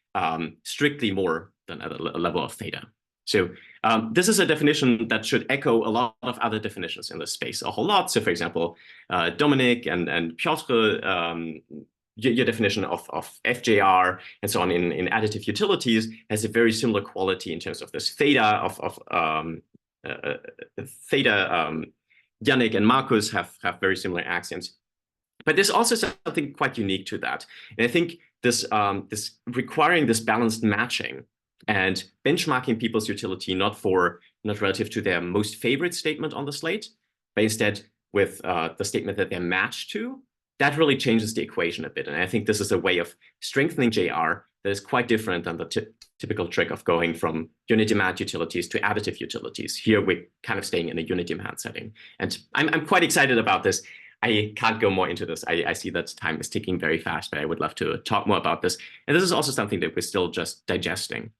strictly more than at a level of theta. So this is a definition that should echo a lot of other definitions in this space a whole lot. So for example, Dominic and Piotr, your definition of FJR and so on in additive utilities has a very similar quality in terms of this theta of theta. Yannick and Marcus have very similar axioms. But there's also something quite unique to that. And I think this requiring this balanced matching and benchmarking people's utility not relative to their most favorite statement on the slate, but instead with the statement that they're matched to, that really changes the equation a bit. And I think this is a way of strengthening JR that is quite different than the typical trick of going from unit demand utilities to additive utilities. Here we're kind of staying in a unit demand setting. And I'm quite excited about this. I can't go more into this. I see that time is ticking very fast, but I would love to talk more about this. And this is also something that we're still just digesting.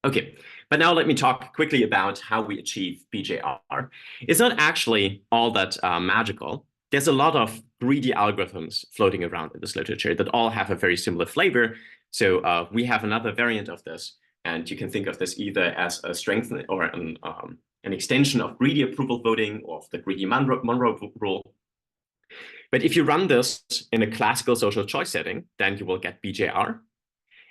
Okay, but now let me talk quickly about how we achieve BJR. It's not actually all that magical. There's a lot of greedy algorithms floating around in this literature that all have a very similar flavor. So we have another variant of this, and you can think of this either as a strength or an extension of greedy approval voting or of the greedy Monroe rule. But if you run this in a classical social choice setting, then you will get BJR.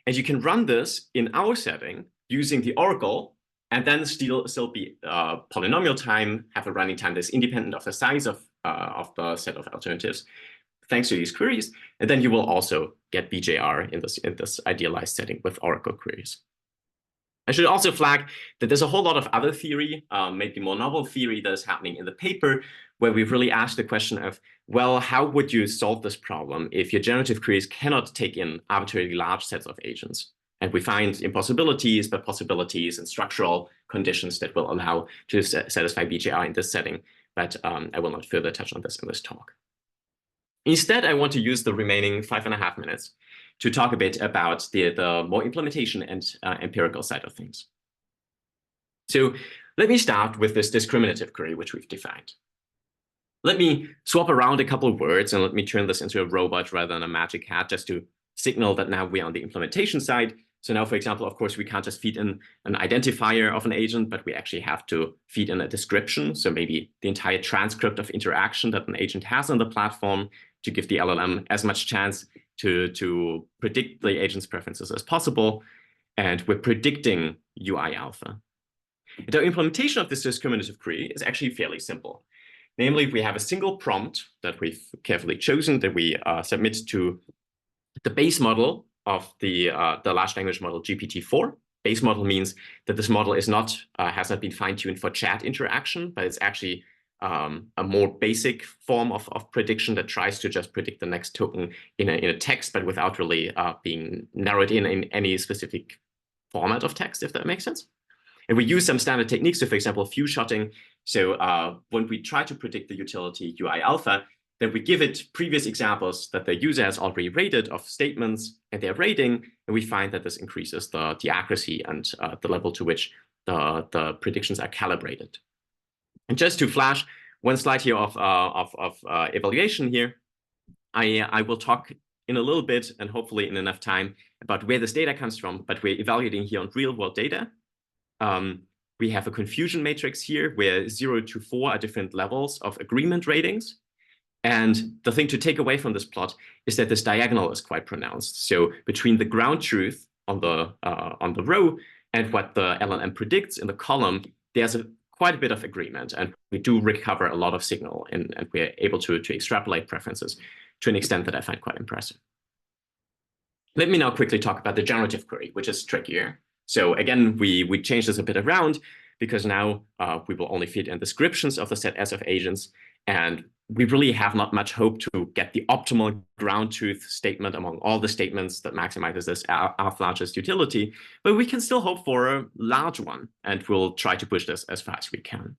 And you can run this in our setting using the oracle, and then still be polynomial time, have a running time that's independent of the size of the set of alternatives, thanks to these queries. And then you will also get BJR in this idealized setting with oracle queries. I should also flag that there's a whole lot of other theory, maybe more novel theory that is happening in the paper, where we've really asked the question of, well, how would you solve this problem if your generative queries cannot take in arbitrarily large sets of agents? And we find impossibilities, but possibilities and structural conditions that will allow to satisfy BJR in this setting. But I will not further touch on this in this talk. Instead, I want to use the remaining 5.5 minutes to talk a bit about the more implementation and empirical side of things. So let me start with this discriminative query, which we've defined. Let me swap around a couple of words and let me turn this into a robot rather than a magic hat, just to signal that now we're on the implementation side. So now, for example, of course, we can't just feed in an identifier of an agent, but we actually have to feed in a description. So maybe the entire transcript of interaction that an agent has on the platform to give the LLM as much chance to predict the agent's preferences as possible. And we're predicting UI alpha. The implementation of this discriminative query is actually fairly simple. Namely, we have a single prompt that we've carefully chosen that we submit to the base model of the large language model GPT-4. Base model means that this model is not has not been fine-tuned for chat interaction, but it's actually a more basic form of prediction that tries to just predict the next token in a text, but without really being narrowed in any specific format of text, if that makes sense. And we use some standard techniques, so for example, few-shotting. So when we try to predict the utility UI alpha, then we give it previous examples that the user has already rated of statements and their rating, and we find that this increases the accuracy and the level to which the predictions are calibrated. And just to flash one slide here of evaluation here, I will talk in a little bit and hopefully in enough time about where this data comes from, but we're evaluating here on real-world data. We have a confusion matrix here where 0 to 4 are different levels of agreement ratings. And the thing to take away from this plot is that this diagonal is quite pronounced. So between the ground truth on the row and what the LLM predicts in the column, there's quite a bit of agreement, and we do recover a lot of signal, and we're able to extrapolate preferences to an extent that I find quite impressive. Let me now quickly talk about the generative query, which is trickier. So again, we changed this a bit around because now we will only feed in descriptions of the set S of agents, and we really have not much hope to get the optimal ground truth statement among all the statements that maximizes this alpha largest utility, but we can still hope for a large one, and we'll try to push this as fast as we can.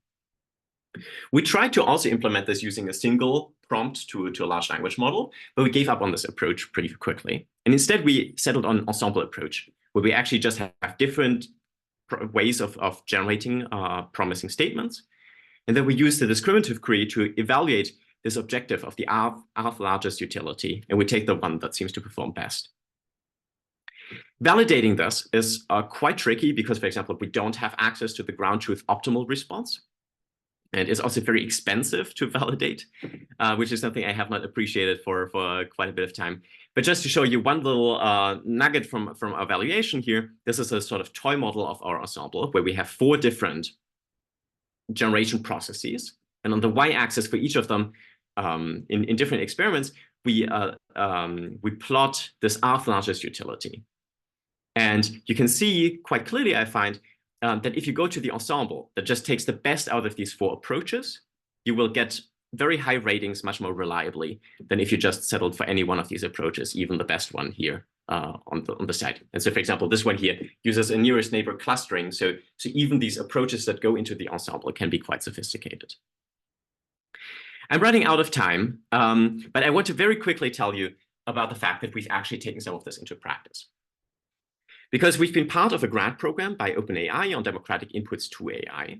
We tried to also implement this using a single prompt to a large language model, but we gave up on this approach pretty quickly. And instead, we settled on an ensemble approach, where we actually just have different ways of generating promising statements. And then we use the discriminative query to evaluate this objective of the alpha largest utility, and we take the one that seems to perform best. Validating this is quite tricky because, for example, we don't have access to the ground truth optimal response. And it's also very expensive to validate, which is something I have not appreciated for quite a bit of time. But just to show you one little nugget from our evaluation here, this is a sort of toy model of our ensemble where we have 4 different generation processes. And on the y-axis for each of them, in different experiments, we plot this alpha largest utility. And you can see quite clearly, I find, that if you go to the ensemble that just takes the best out of these 4 approaches, you will get very high ratings much more reliably than if you just settled for any one of these approaches, even the best one here on the side. And so, for example, this one here uses a nearest neighbor clustering. So even these approaches that go into the ensemble can be quite sophisticated. I'm running out of time, but I want to very quickly tell you about the fact that we've actually taken some of this into practice. Because we've been part of a grant program by OpenAI on democratic inputs to AI,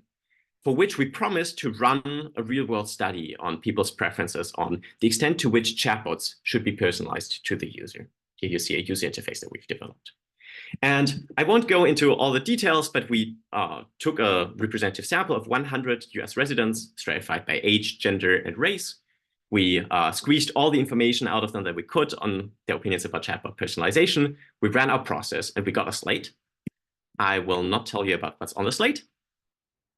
for which we promised to run a real-world study on people's preferences on the extent to which chatbots should be personalized to the user. Here you see a user interface that we've developed. And I won't go into all the details, but we took a representative sample of 100 US residents stratified by age, gender, and race. We squeezed all the information out of them that we could on their opinions about chatbot personalization. We ran our process and we got a slate. I will not tell you about what's on the slate.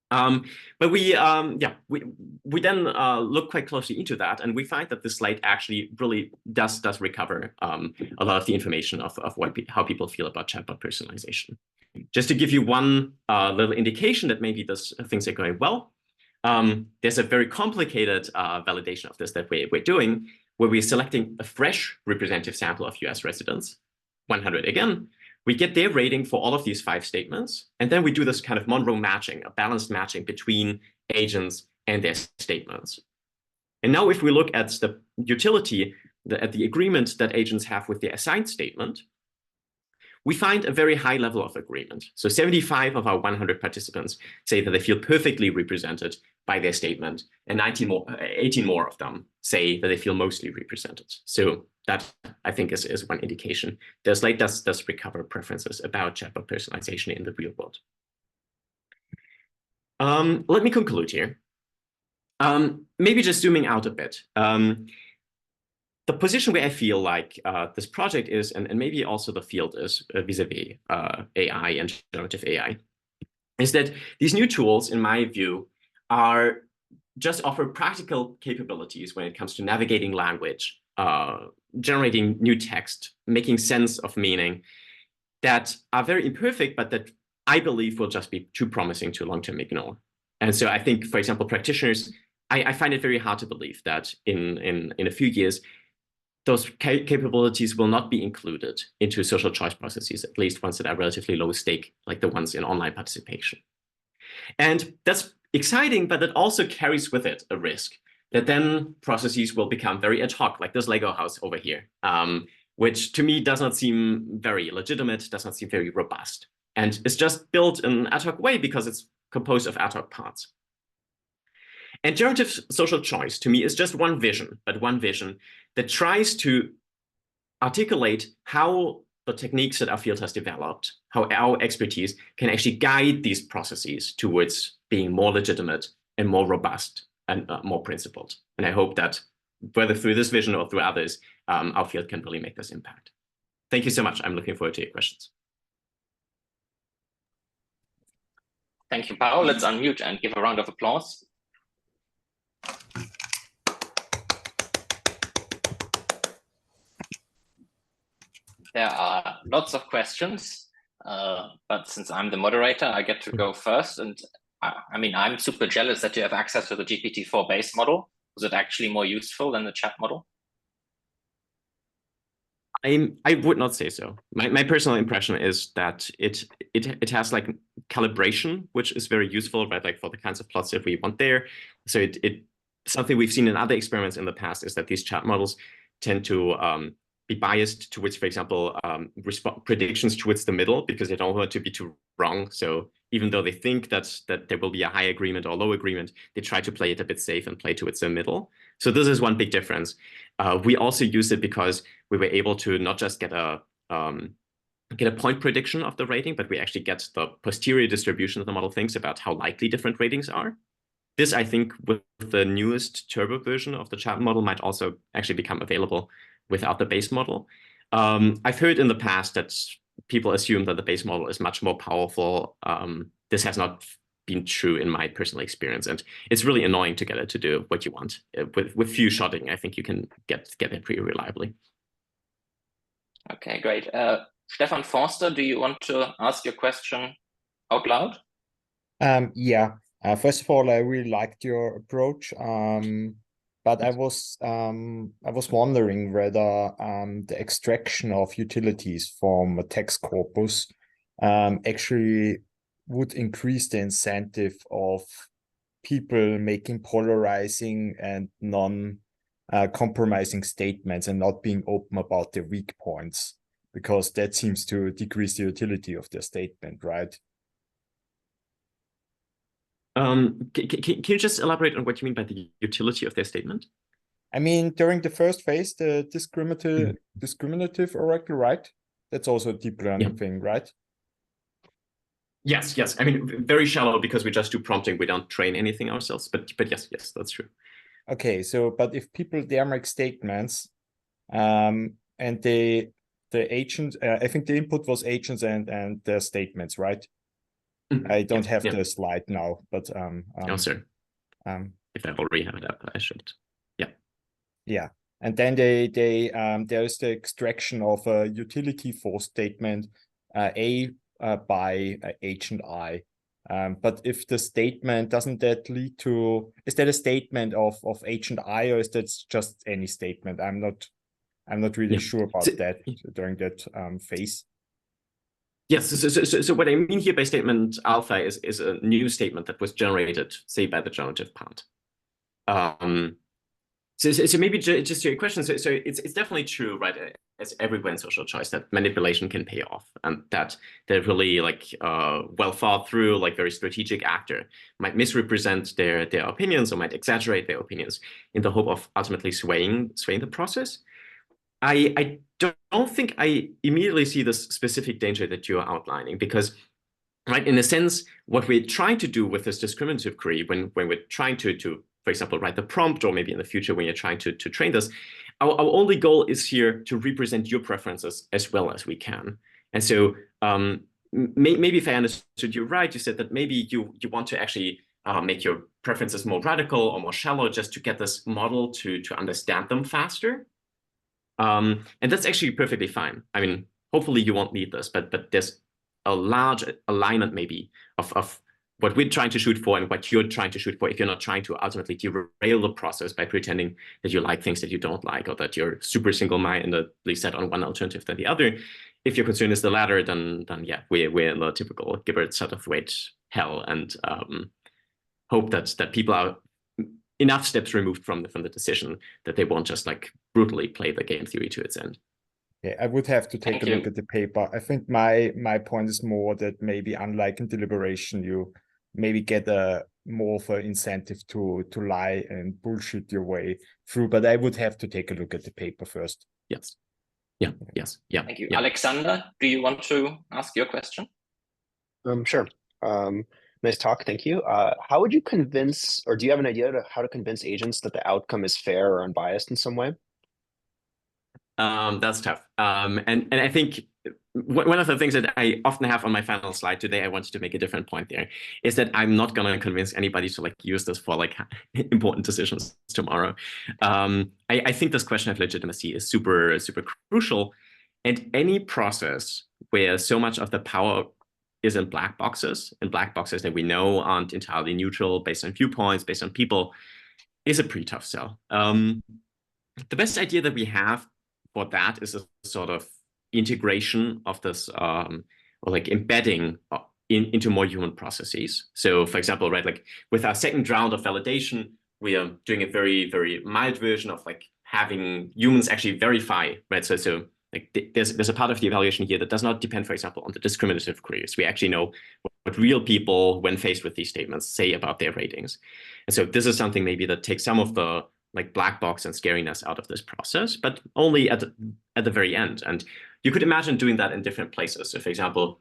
But we then look quite closely into that, and we find that the slate actually really does recover a lot of the information of how people feel about chatbot personalization. Just to give you one little indication that maybe things are going well, there's a very complicated validation of this that we're doing, where we're selecting a fresh representative sample of US residents, 100 again. We get their rating for all of these 5 statements, and then we do this kind of Monroe matching, a balanced matching between agents and their statements. And now if we look at the utility, at the agreement that agents have with their assigned statement, we find a very high level of agreement. So 75 of our 100 participants say that they feel perfectly represented by their statement, and 18 more of them say that they feel mostly represented. So that, I think, is one indication. The slate does recover preferences about chatbot personalization in the real world. Let me conclude here. Maybe just zooming out a bit. The position where I feel like this project is, and maybe also the field is vis-a-vis AI and generative AI, is that these new tools, in my view, are just offer practical capabilities when it comes to navigating language, generating new text, making sense of meaning, that are very imperfect, but that I believe will just be too promising to long-term ignore. And so I think, for example, practitioners, I find it very hard to believe that in a few years, those capabilities will not be included into social choice processes, at least ones that are relatively low stake, like the ones in online participation. And that's exciting, but it also carries with it a risk that then processes will become very ad hoc, like this Lego house over here, which to me does not seem very legitimate, does not seem very robust. And it's just built in an ad hoc way because it's composed of ad hoc parts. And generative social choice, to me, is just one vision, but one vision that tries to articulate how the techniques that our field has developed, how our expertise can actually guide these processes towards being more legitimate and more robust and more principled. And I hope that whether through this vision or through others, our field can really make this impact. Thank you so much. I'm looking forward to your questions. Thank you, Paul. Let's unmute and give a round of applause. There are lots of questions, but since I'm the moderator, I get to go first. And I mean, I'm super jealous that you have access to the GPT-4 base model. Was it actually more useful than the chat model? I would not say so. My personal impression is that it has like calibration, which is very useful, right? Like for the kinds of plots that we want there. So something we've seen in other experiments in the past is that these chat models tend to be biased towards, for example, predictions towards the middle because they don't want to be too wrong. So even though they think that there will be a high agreement or low agreement, they try to play it a bit safe and play towards the middle. So this is one big difference. We also use it because we were able to not just get a point prediction of the rating, but we actually get the posterior distribution of the model thinks about how likely different ratings are. This, I think, with the newest turbo version of the chat model might also actually become available without the base model. I've heard in the past that people assume that the base model is much more powerful. This has not been true in my personal experience, and it's really annoying to get it to do what you want. With few shotting, I think you can get it pretty reliably. Okay, great. Stefan Forster, do you want to ask your question out loud? Yeah. First of all, I really liked your approach. But I was wondering whether the extraction of utilities from a text corpus actually would increase the incentive of people making polarizing and non-compromising statements and not being open about their weak points, because that seems to decrease the utility of their statement, right? Can you just elaborate on what you mean by the utility of their statement? I mean, during the first phase, the discriminative oracle, right? That's also a deep learning thing, right? Yes, yes. I mean, very shallow because we just do prompting. We don't train anything ourselves. But yes, that's true. Okay, so but if people dare make statements, and the agent, I think the input was agents and their statements, right? I don't have the slide now, but no, sir. If I already have it up, I should. Yeah, and then there is the extraction of a utility for statement A by agent I. But if the statement doesn't that lead to, is that a statement of agent I, or is that just any statement? I'm not really sure about that during that phase. Yes, so what I mean here by statement alpha is a new statement that was generated, say, by the generative part. So maybe just to your question, so it's definitely true, right, as everywhere in social choice, that manipulation can pay off, and that they're really like well thought through, like very strategic actor might misrepresent their opinions or might exaggerate their opinions in the hope of ultimately swaying the process. I don't think I immediately see this specific danger that you're outlining, because, right, in a sense, what we're trying to do with this discriminative query, when we're trying to, for example, write the prompt, or maybe in the future when you're trying to train this, our only goal is here to represent your preferences as well as we can. And so maybe if I understood you right, you said that maybe you want to actually make your preferences more radical or more shallow just to get this model to understand them faster. And that's actually perfectly fine. I mean, hopefully you won't need this, but there's a large alignment maybe of what we're trying to shoot for and what you're trying to shoot for, if you're not trying to ultimately derail the process by pretending that you like things that you don't like, or that you're super single-mindedly set on one alternative than the other. If your concern is the latter, then yeah, we're in the typical Gibbard set of weight hell, and hope that people are enough steps removed from the decision that they won't just like brutally play the game theory to its end. Yeah, I would have to take a look at the paper. I think my point is more that maybe, unlike in deliberation, you maybe get a more of an incentive to lie and bullshit your way through. But I would have to take a look at the paper first. Yes. Yeah. Yes. Yeah. Thank you. Yeah. Alexander, do you want to ask your question? Sure. Nice talk. Thank you. How would you convince, or do you have an idea how to convince agents that the outcome is fair or unbiased in some way? That's tough. And I think one of the things that I often have on my final slide today, I wanted to make a different point there, is that I'm not going to convince anybody to like use this for like important decisions tomorrow. I think this question of legitimacy is super, super crucial. And any process where so much of the power is in black boxes that we know aren't entirely neutral, based on viewpoints, based on people, is a pretty tough sell. The best idea that we have for that is a sort of integration of this, or like embedding into more human processes. So for example, right, like with our second round of validation, we are doing a very, very mild version of like having humans actually verify, right? So like there's a part of the evaluation here that does not depend, for example, on the discriminative queries. We actually know what real people, when faced with these statements, say about their ratings. And so this is something maybe that takes some of the like black box and scariness out of this process, but only at the very end. And you could imagine doing that in different places. So for example,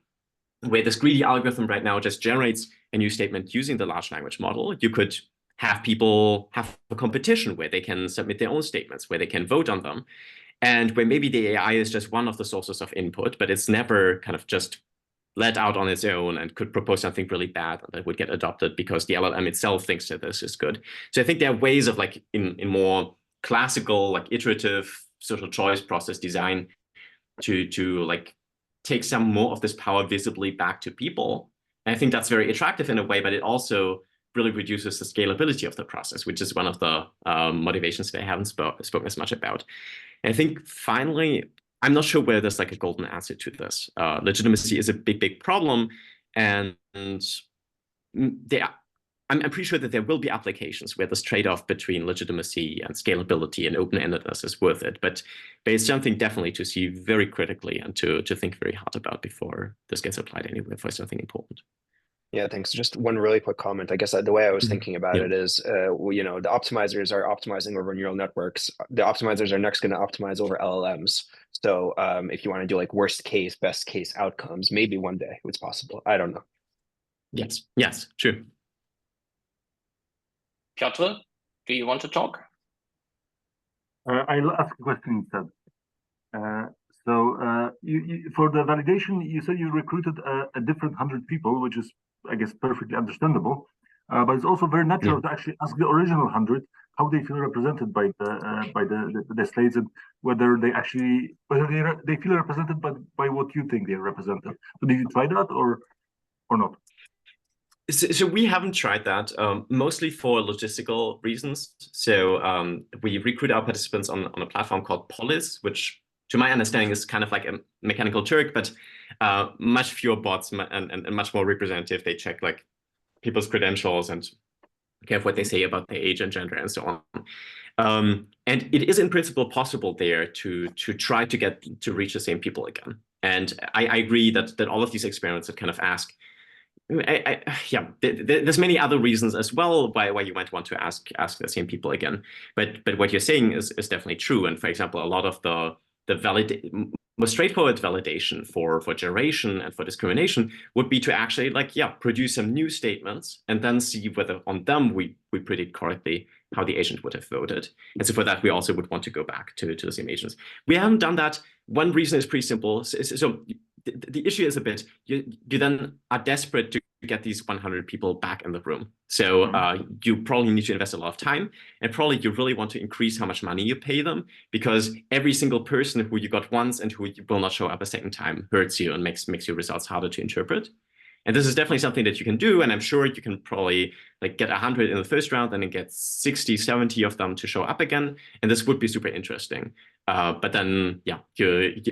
where this greedy algorithm right now just generates a new statement using the large language model, you could have people have a competition where they can submit their own statements, where they can vote on them, and where maybe the AI is just one of the sources of input, but it's never kind of just let out on its own and could propose something really bad that would get adopted because the LLM itself thinks that this is good. So I think there are ways of like in more classical, like iterative social choice process design to like take some more of this power visibly back to people. And I think that's very attractive in a way, but it also really reduces the scalability of the process, which is one of the motivations that I haven't spoken as much about. And I think finally, I'm not sure whether there's like a golden answer to this. Legitimacy is a big problem, and I'm pretty sure that there will be applications where this trade-off between legitimacy and scalability and open-endedness is worth it. But it's something definitely to see very critically and to think very hard about before this gets applied anywhere for something important. Yeah, thanks. Just one really quick comment. I guess the way I was thinking about it is, you know, the optimizers are optimizing over neural networks. The optimizers are next going to optimize over LLMs. So if you want to do like worst case, best case outcomes, maybe one day it's possible. I don't know. Yes, true. Piotr, do you want to talk? I'll ask a question instead. You for the validation, you said you recruited a different 100 people, which is, I guess, perfectly understandable. But it's also very natural to actually ask the original 100 how they feel represented by the slates, and whether they feel represented by what you think they're represented. So did you try that or not? So we haven't tried that, mostly for logistical reasons. So we recruit our participants on a platform called Polis, which to my understanding is kind of like a mechanical Turk, but much fewer bots and much more representative. They check like people's credentials and care what they say about their age and gender and so on. And it is in principle possible there to try to get to reach the same people again. And I agree that all of these experiments that kind of ask, there's many other reasons as well why you might want to ask the same people again. But what you're saying is definitely true. And for example, a lot of the more straightforward validation for generation and for discrimination would be to actually produce some new statements and then see whether on them we predict correctly how the agent would have voted. And so for that, we also would want to go back to the same agents. We haven't done that. One reason is pretty simple. So the issue is a bit, you then are desperate to get these 100 people back in the room. So you probably need to invest a lot of time, and probably you really want to increase how much money you pay them, because every single person who you got once and who will not show up a second time hurts you and makes your results harder to interpret. And this is definitely something that you can do. And I'm sure you can probably get 100 in the first round and then get 60, 70 of them to show up again. And this would be super interesting. But then, you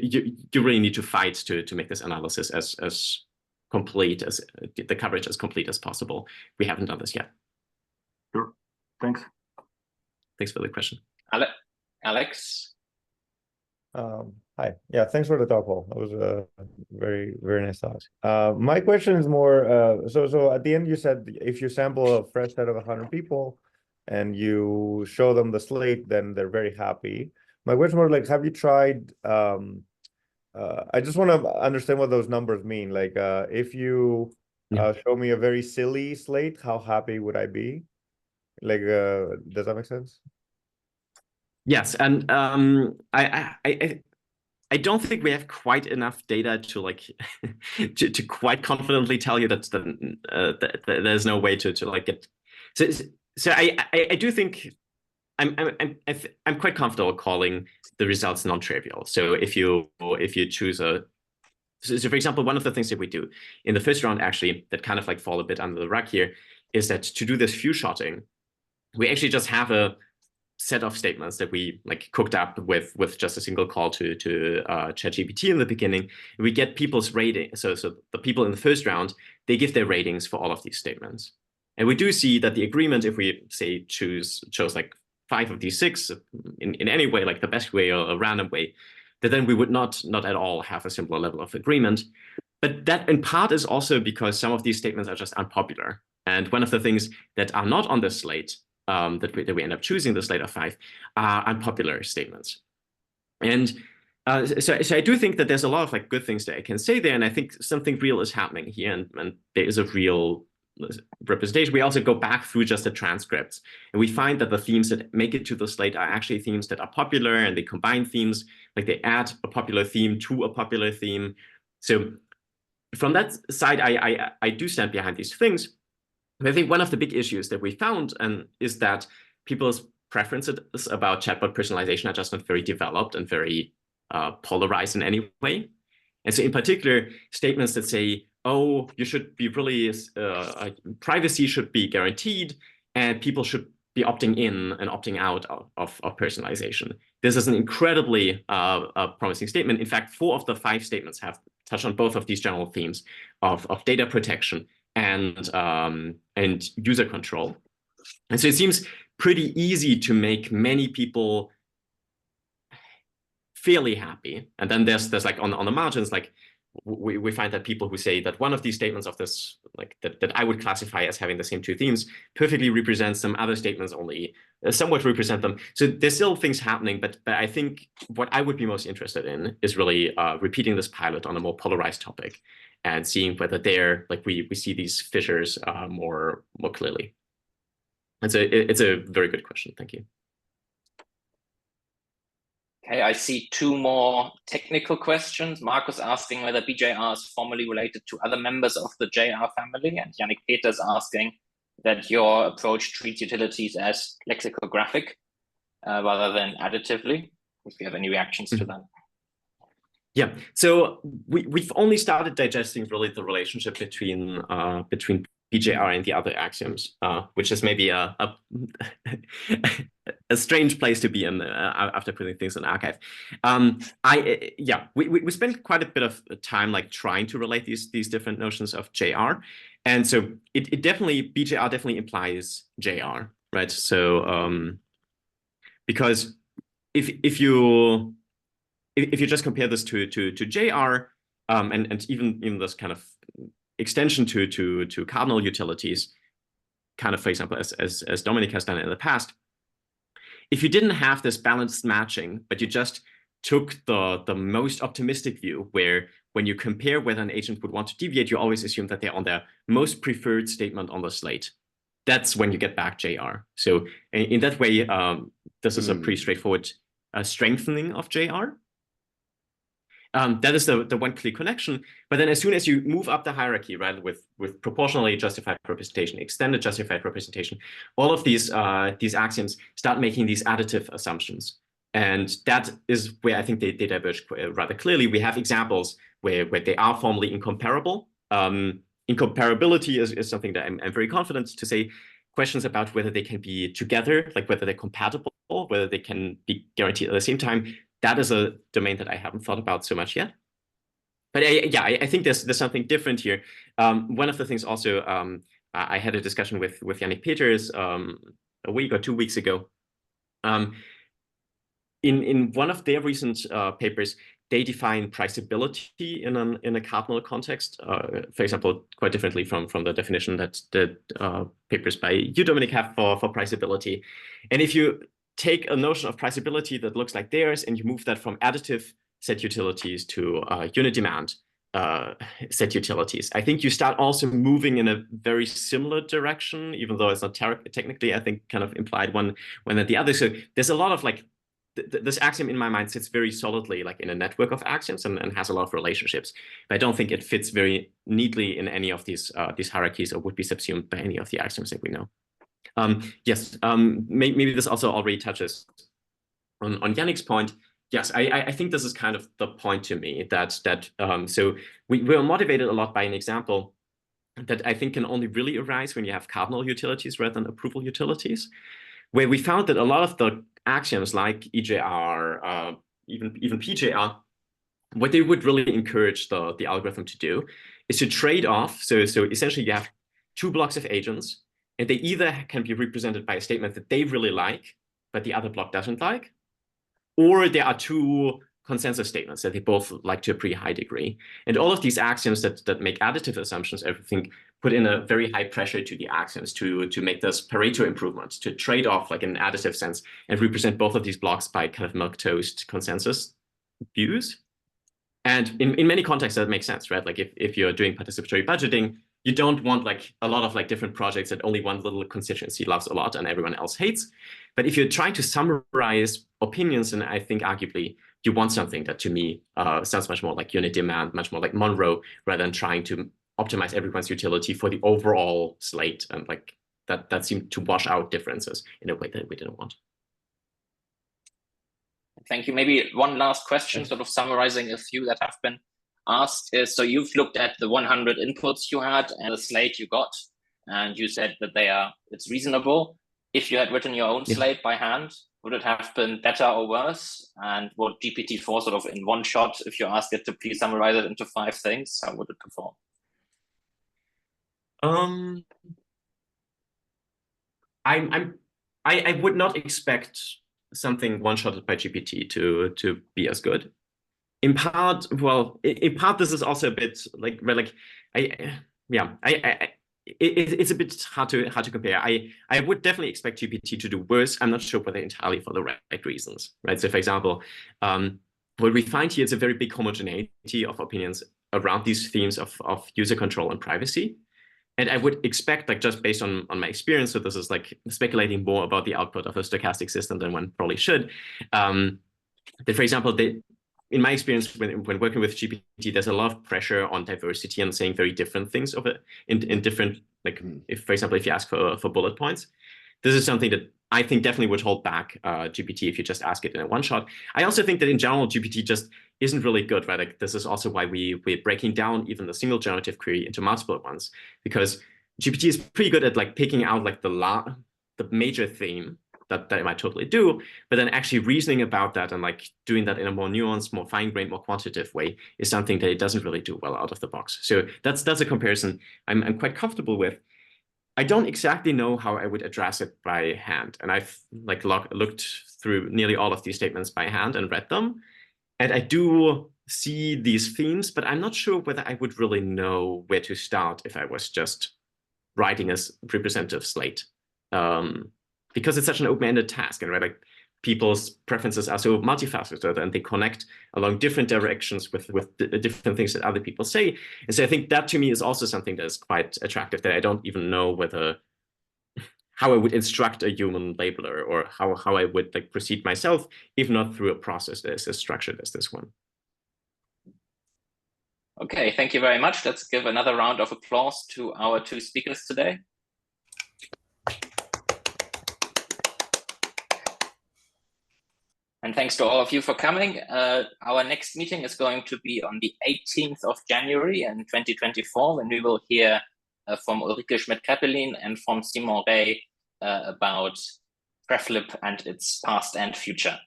really need to fight to make this analysis as complete, as the coverage as complete as possible. We haven't done this yet. Sure. Thanks. Thanks for the question. Alex? Hi. Yeah, thanks for the talk, Paul. That was a very, very nice talk. My question is more, so at the end you said if you sample a fresh set of 100 people and you show them the slate, then they're very happy. My question was like, have you tried, I just want to understand what those numbers mean. Like if you show me a very silly slate, how happy would I be? Like, does that make sense? Yes, and I don't think we have quite enough data to to quite confidently tell you that there's no way to get. So I do think I'm quite comfortable calling the results non-trivial. So if you choose so for example, one of the things that we do in the first round actually that kind of fall a bit under the rug here is that to do this few shotting, we actually just have a set of statements that we cooked up with just a single call to ChatGPT in the beginning. We get people's rating. So the people in the first round, they give their ratings for all of these statements. And we do see that the agreement, if we say chose 5 of these 6 in any way, the best way or a random way, that then we would not at all have a similar level of agreement. But that in part is also because some of these statements are just unpopular. And one of the things that are not on the slate that we end up choosing, the slate of 5, are unpopular statements. And so I do think that there's a lot of good things that I can say there, and I think something real is happening here, and there is a real representation. We also go back through just the transcripts, and we find that the themes that make it to the slate are actually themes that are popular, and they combine themes, they add a popular theme to a popular theme. So from that side, I do stand behind these things. I think one of the big issues that we found is that people's preferences about chatbot personalization are just not very developed and very polarized in any way. And so in particular, statements that say, oh, you should be really, privacy should be guaranteed, and people should be opting in and opting out of personalization. This is an incredibly promising statement. In fact, 4 of the 5 statements have touched on both of these general themes of data protection and user control. And so it seems pretty easy to make many people fairly happy. And then there's like on the margins, like we find that people who say that one of these statements of this, like that I would classify as having the same 2 themes, perfectly represents some other statements only somewhat represent them. So there's still things happening, but I think what I would be most interested in is really repeating this pilot on a more polarized topic and seeing whether there, like we see these fissures more clearly. And so it's a very good question. Thank you. Okay, I see 2 more technical questions. Marcus asking whether BJR is formally related to other members of the JR family, and Yannick Peters asking that your approach treats utilities as lexicographic rather than additively. If you have any reactions to that. Yeah, so we've only started digesting really the relationship between BJR and the other axioms, which is maybe a strange place to be in after putting things in archive. We spent quite a bit of time like trying to relate these different notions of JR, and so it definitely, BJR definitely implies JR, right? So because if you just compare this to JR and even this kind of extension to cardinal utilities, kind of, for example, as Dominic has done in the past, if you didn't have this balanced matching, but you just took the most optimistic view, where when you compare whether an agent would want to deviate, you always assume that they're on their most preferred statement on the slate. That's when you get back JR. So in that way, this is a pretty straightforward strengthening of JR. That is the one clear connection. But then as soon as you move up the hierarchy, right, with proportionally justified representation, extended justified representation, all of these axioms start making these additive assumptions. And that is where I think they diverge rather clearly. We have examples where they are formally incomparable. Incomparability is something that I'm very confident to say. Questions about whether they can be together, like whether they're compatible, whether they can be guaranteed at the same time, that is a domain that I haven't thought about so much yet. But I think there's something different here. One of the things also, I had a discussion with Yannick Peters a week or 2 weeks ago. In one of their recent papers, they define priceability in a cardinal context, for example, quite differently from the definition that papers by you, Dominic, have for priceability. And if you take a notion of priceability that looks like theirs and you move that from additive set utilities to unit demand set utilities, I think you start also moving in a very similar direction, even though it's not technically, I think, kind of implied one or the other. So there's a lot of like, this axiom in my mind sits very solidly like in a network of axioms and has a lot of relationships. But I don't think it fits very neatly in any of these hierarchies or would be subsumed by any of the axioms that we know. Yes, maybe this also already touches on Yannick's point. Yes, I think this is kind of the point to me that so we're motivated a lot by an example that I think can only really arise when you have cardinal utilities rather than approval utilities, where we found that a lot of the axioms like EJR, even PJR, what they would really encourage the algorithm to do is to trade off. So essentially you have 2 blocks of agents, and they either can be represented by a statement that they really like, but the other block doesn't like, or there are 2 consensus statements that they both like to a pretty high degree. And all of these axioms that make additive assumptions, I think, put in a very high pressure to the axioms to make this Pareto improvement, to trade off like in an additive sense and represent both of these blocks by kind of milquetoast consensus views. And in many contexts, that makes sense, right? Like if you're doing participatory budgeting, you don't want like a lot of like different projects that only one little constituency loves a lot and everyone else hates. But if you're trying to summarize opinions, and I think arguably you want something that to me sounds much more like unit demand, much more like Monroe, rather than trying to optimize everyone's utility for the overall slate. And like that seemed to wash out differences in a way that we didn't want. Thank you. Maybe one last question, sort of summarizing a few that have been ask is, so you've looked at the 100 inputs you had and the slate you got, and you said that it's reasonable. If you had written your own slate by hand, would it have been better or worse? And would GPT-4 sort of in one shot, if you ask it to please summarize it into 5 things, how would it perform? I would not expect something one-shotted by GPT to be as good. In part, this is also a bit it's a bit hard to compare. I would definitely expect GPT to do worse. I'm not sure whether entirely for the right reasons, right? So, for example, what we find here is a very big homogeneity of opinions around these themes of user control and privacy. And I would expect, like, just based on my experience, so this is like speculating more about the output of a stochastic system than one probably should, that, for example, in my experience, when working with GPT, there's a lot of pressure on diversity and saying very different things of it in different, like, if, for example, if you ask for bullet points, this is something that I think definitely would hold back GPT if you just ask it in a one shot. I also think that in general, GPT just isn't really good, right? Like, this is also why we're breaking down even the single generative query into multiple ones, because GPT is pretty good at like picking out like the major theme that it might totally do, but then actually reasoning about that and like doing that in a more nuanced, more fine-grained, more quantitative way is something that it doesn't really do well out of the box. So that's a comparison I'm quite comfortable with. I don't exactly know how I would address it by hand, and I've like looked through nearly all of these statements by hand and read them, and I do see these themes, but I'm not sure whether I would really know where to start if I was just writing a representative slate. Because it's such an open-ended task, and right, like people's preferences are so multifaceted and they connect along different directions with different things that other people say. And so I think that to me is also something that is quite attractive, that I don't even know how I would instruct a human labeler or how I would like proceed myself, if not through a process that is as structured as this one. Okay, thank you very much. Let's give another round of applause to our 2 speakers today. And thanks to all of you for coming. Our next meeting is going to be on the 18th of January in 2024, when we will hear from Ulrike Schmidt-Kreppelin and from Simon Rey about Preflip and its past and future.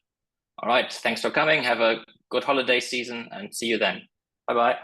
All right, thanks for coming. Have a good holiday season and see you then. Bye-bye.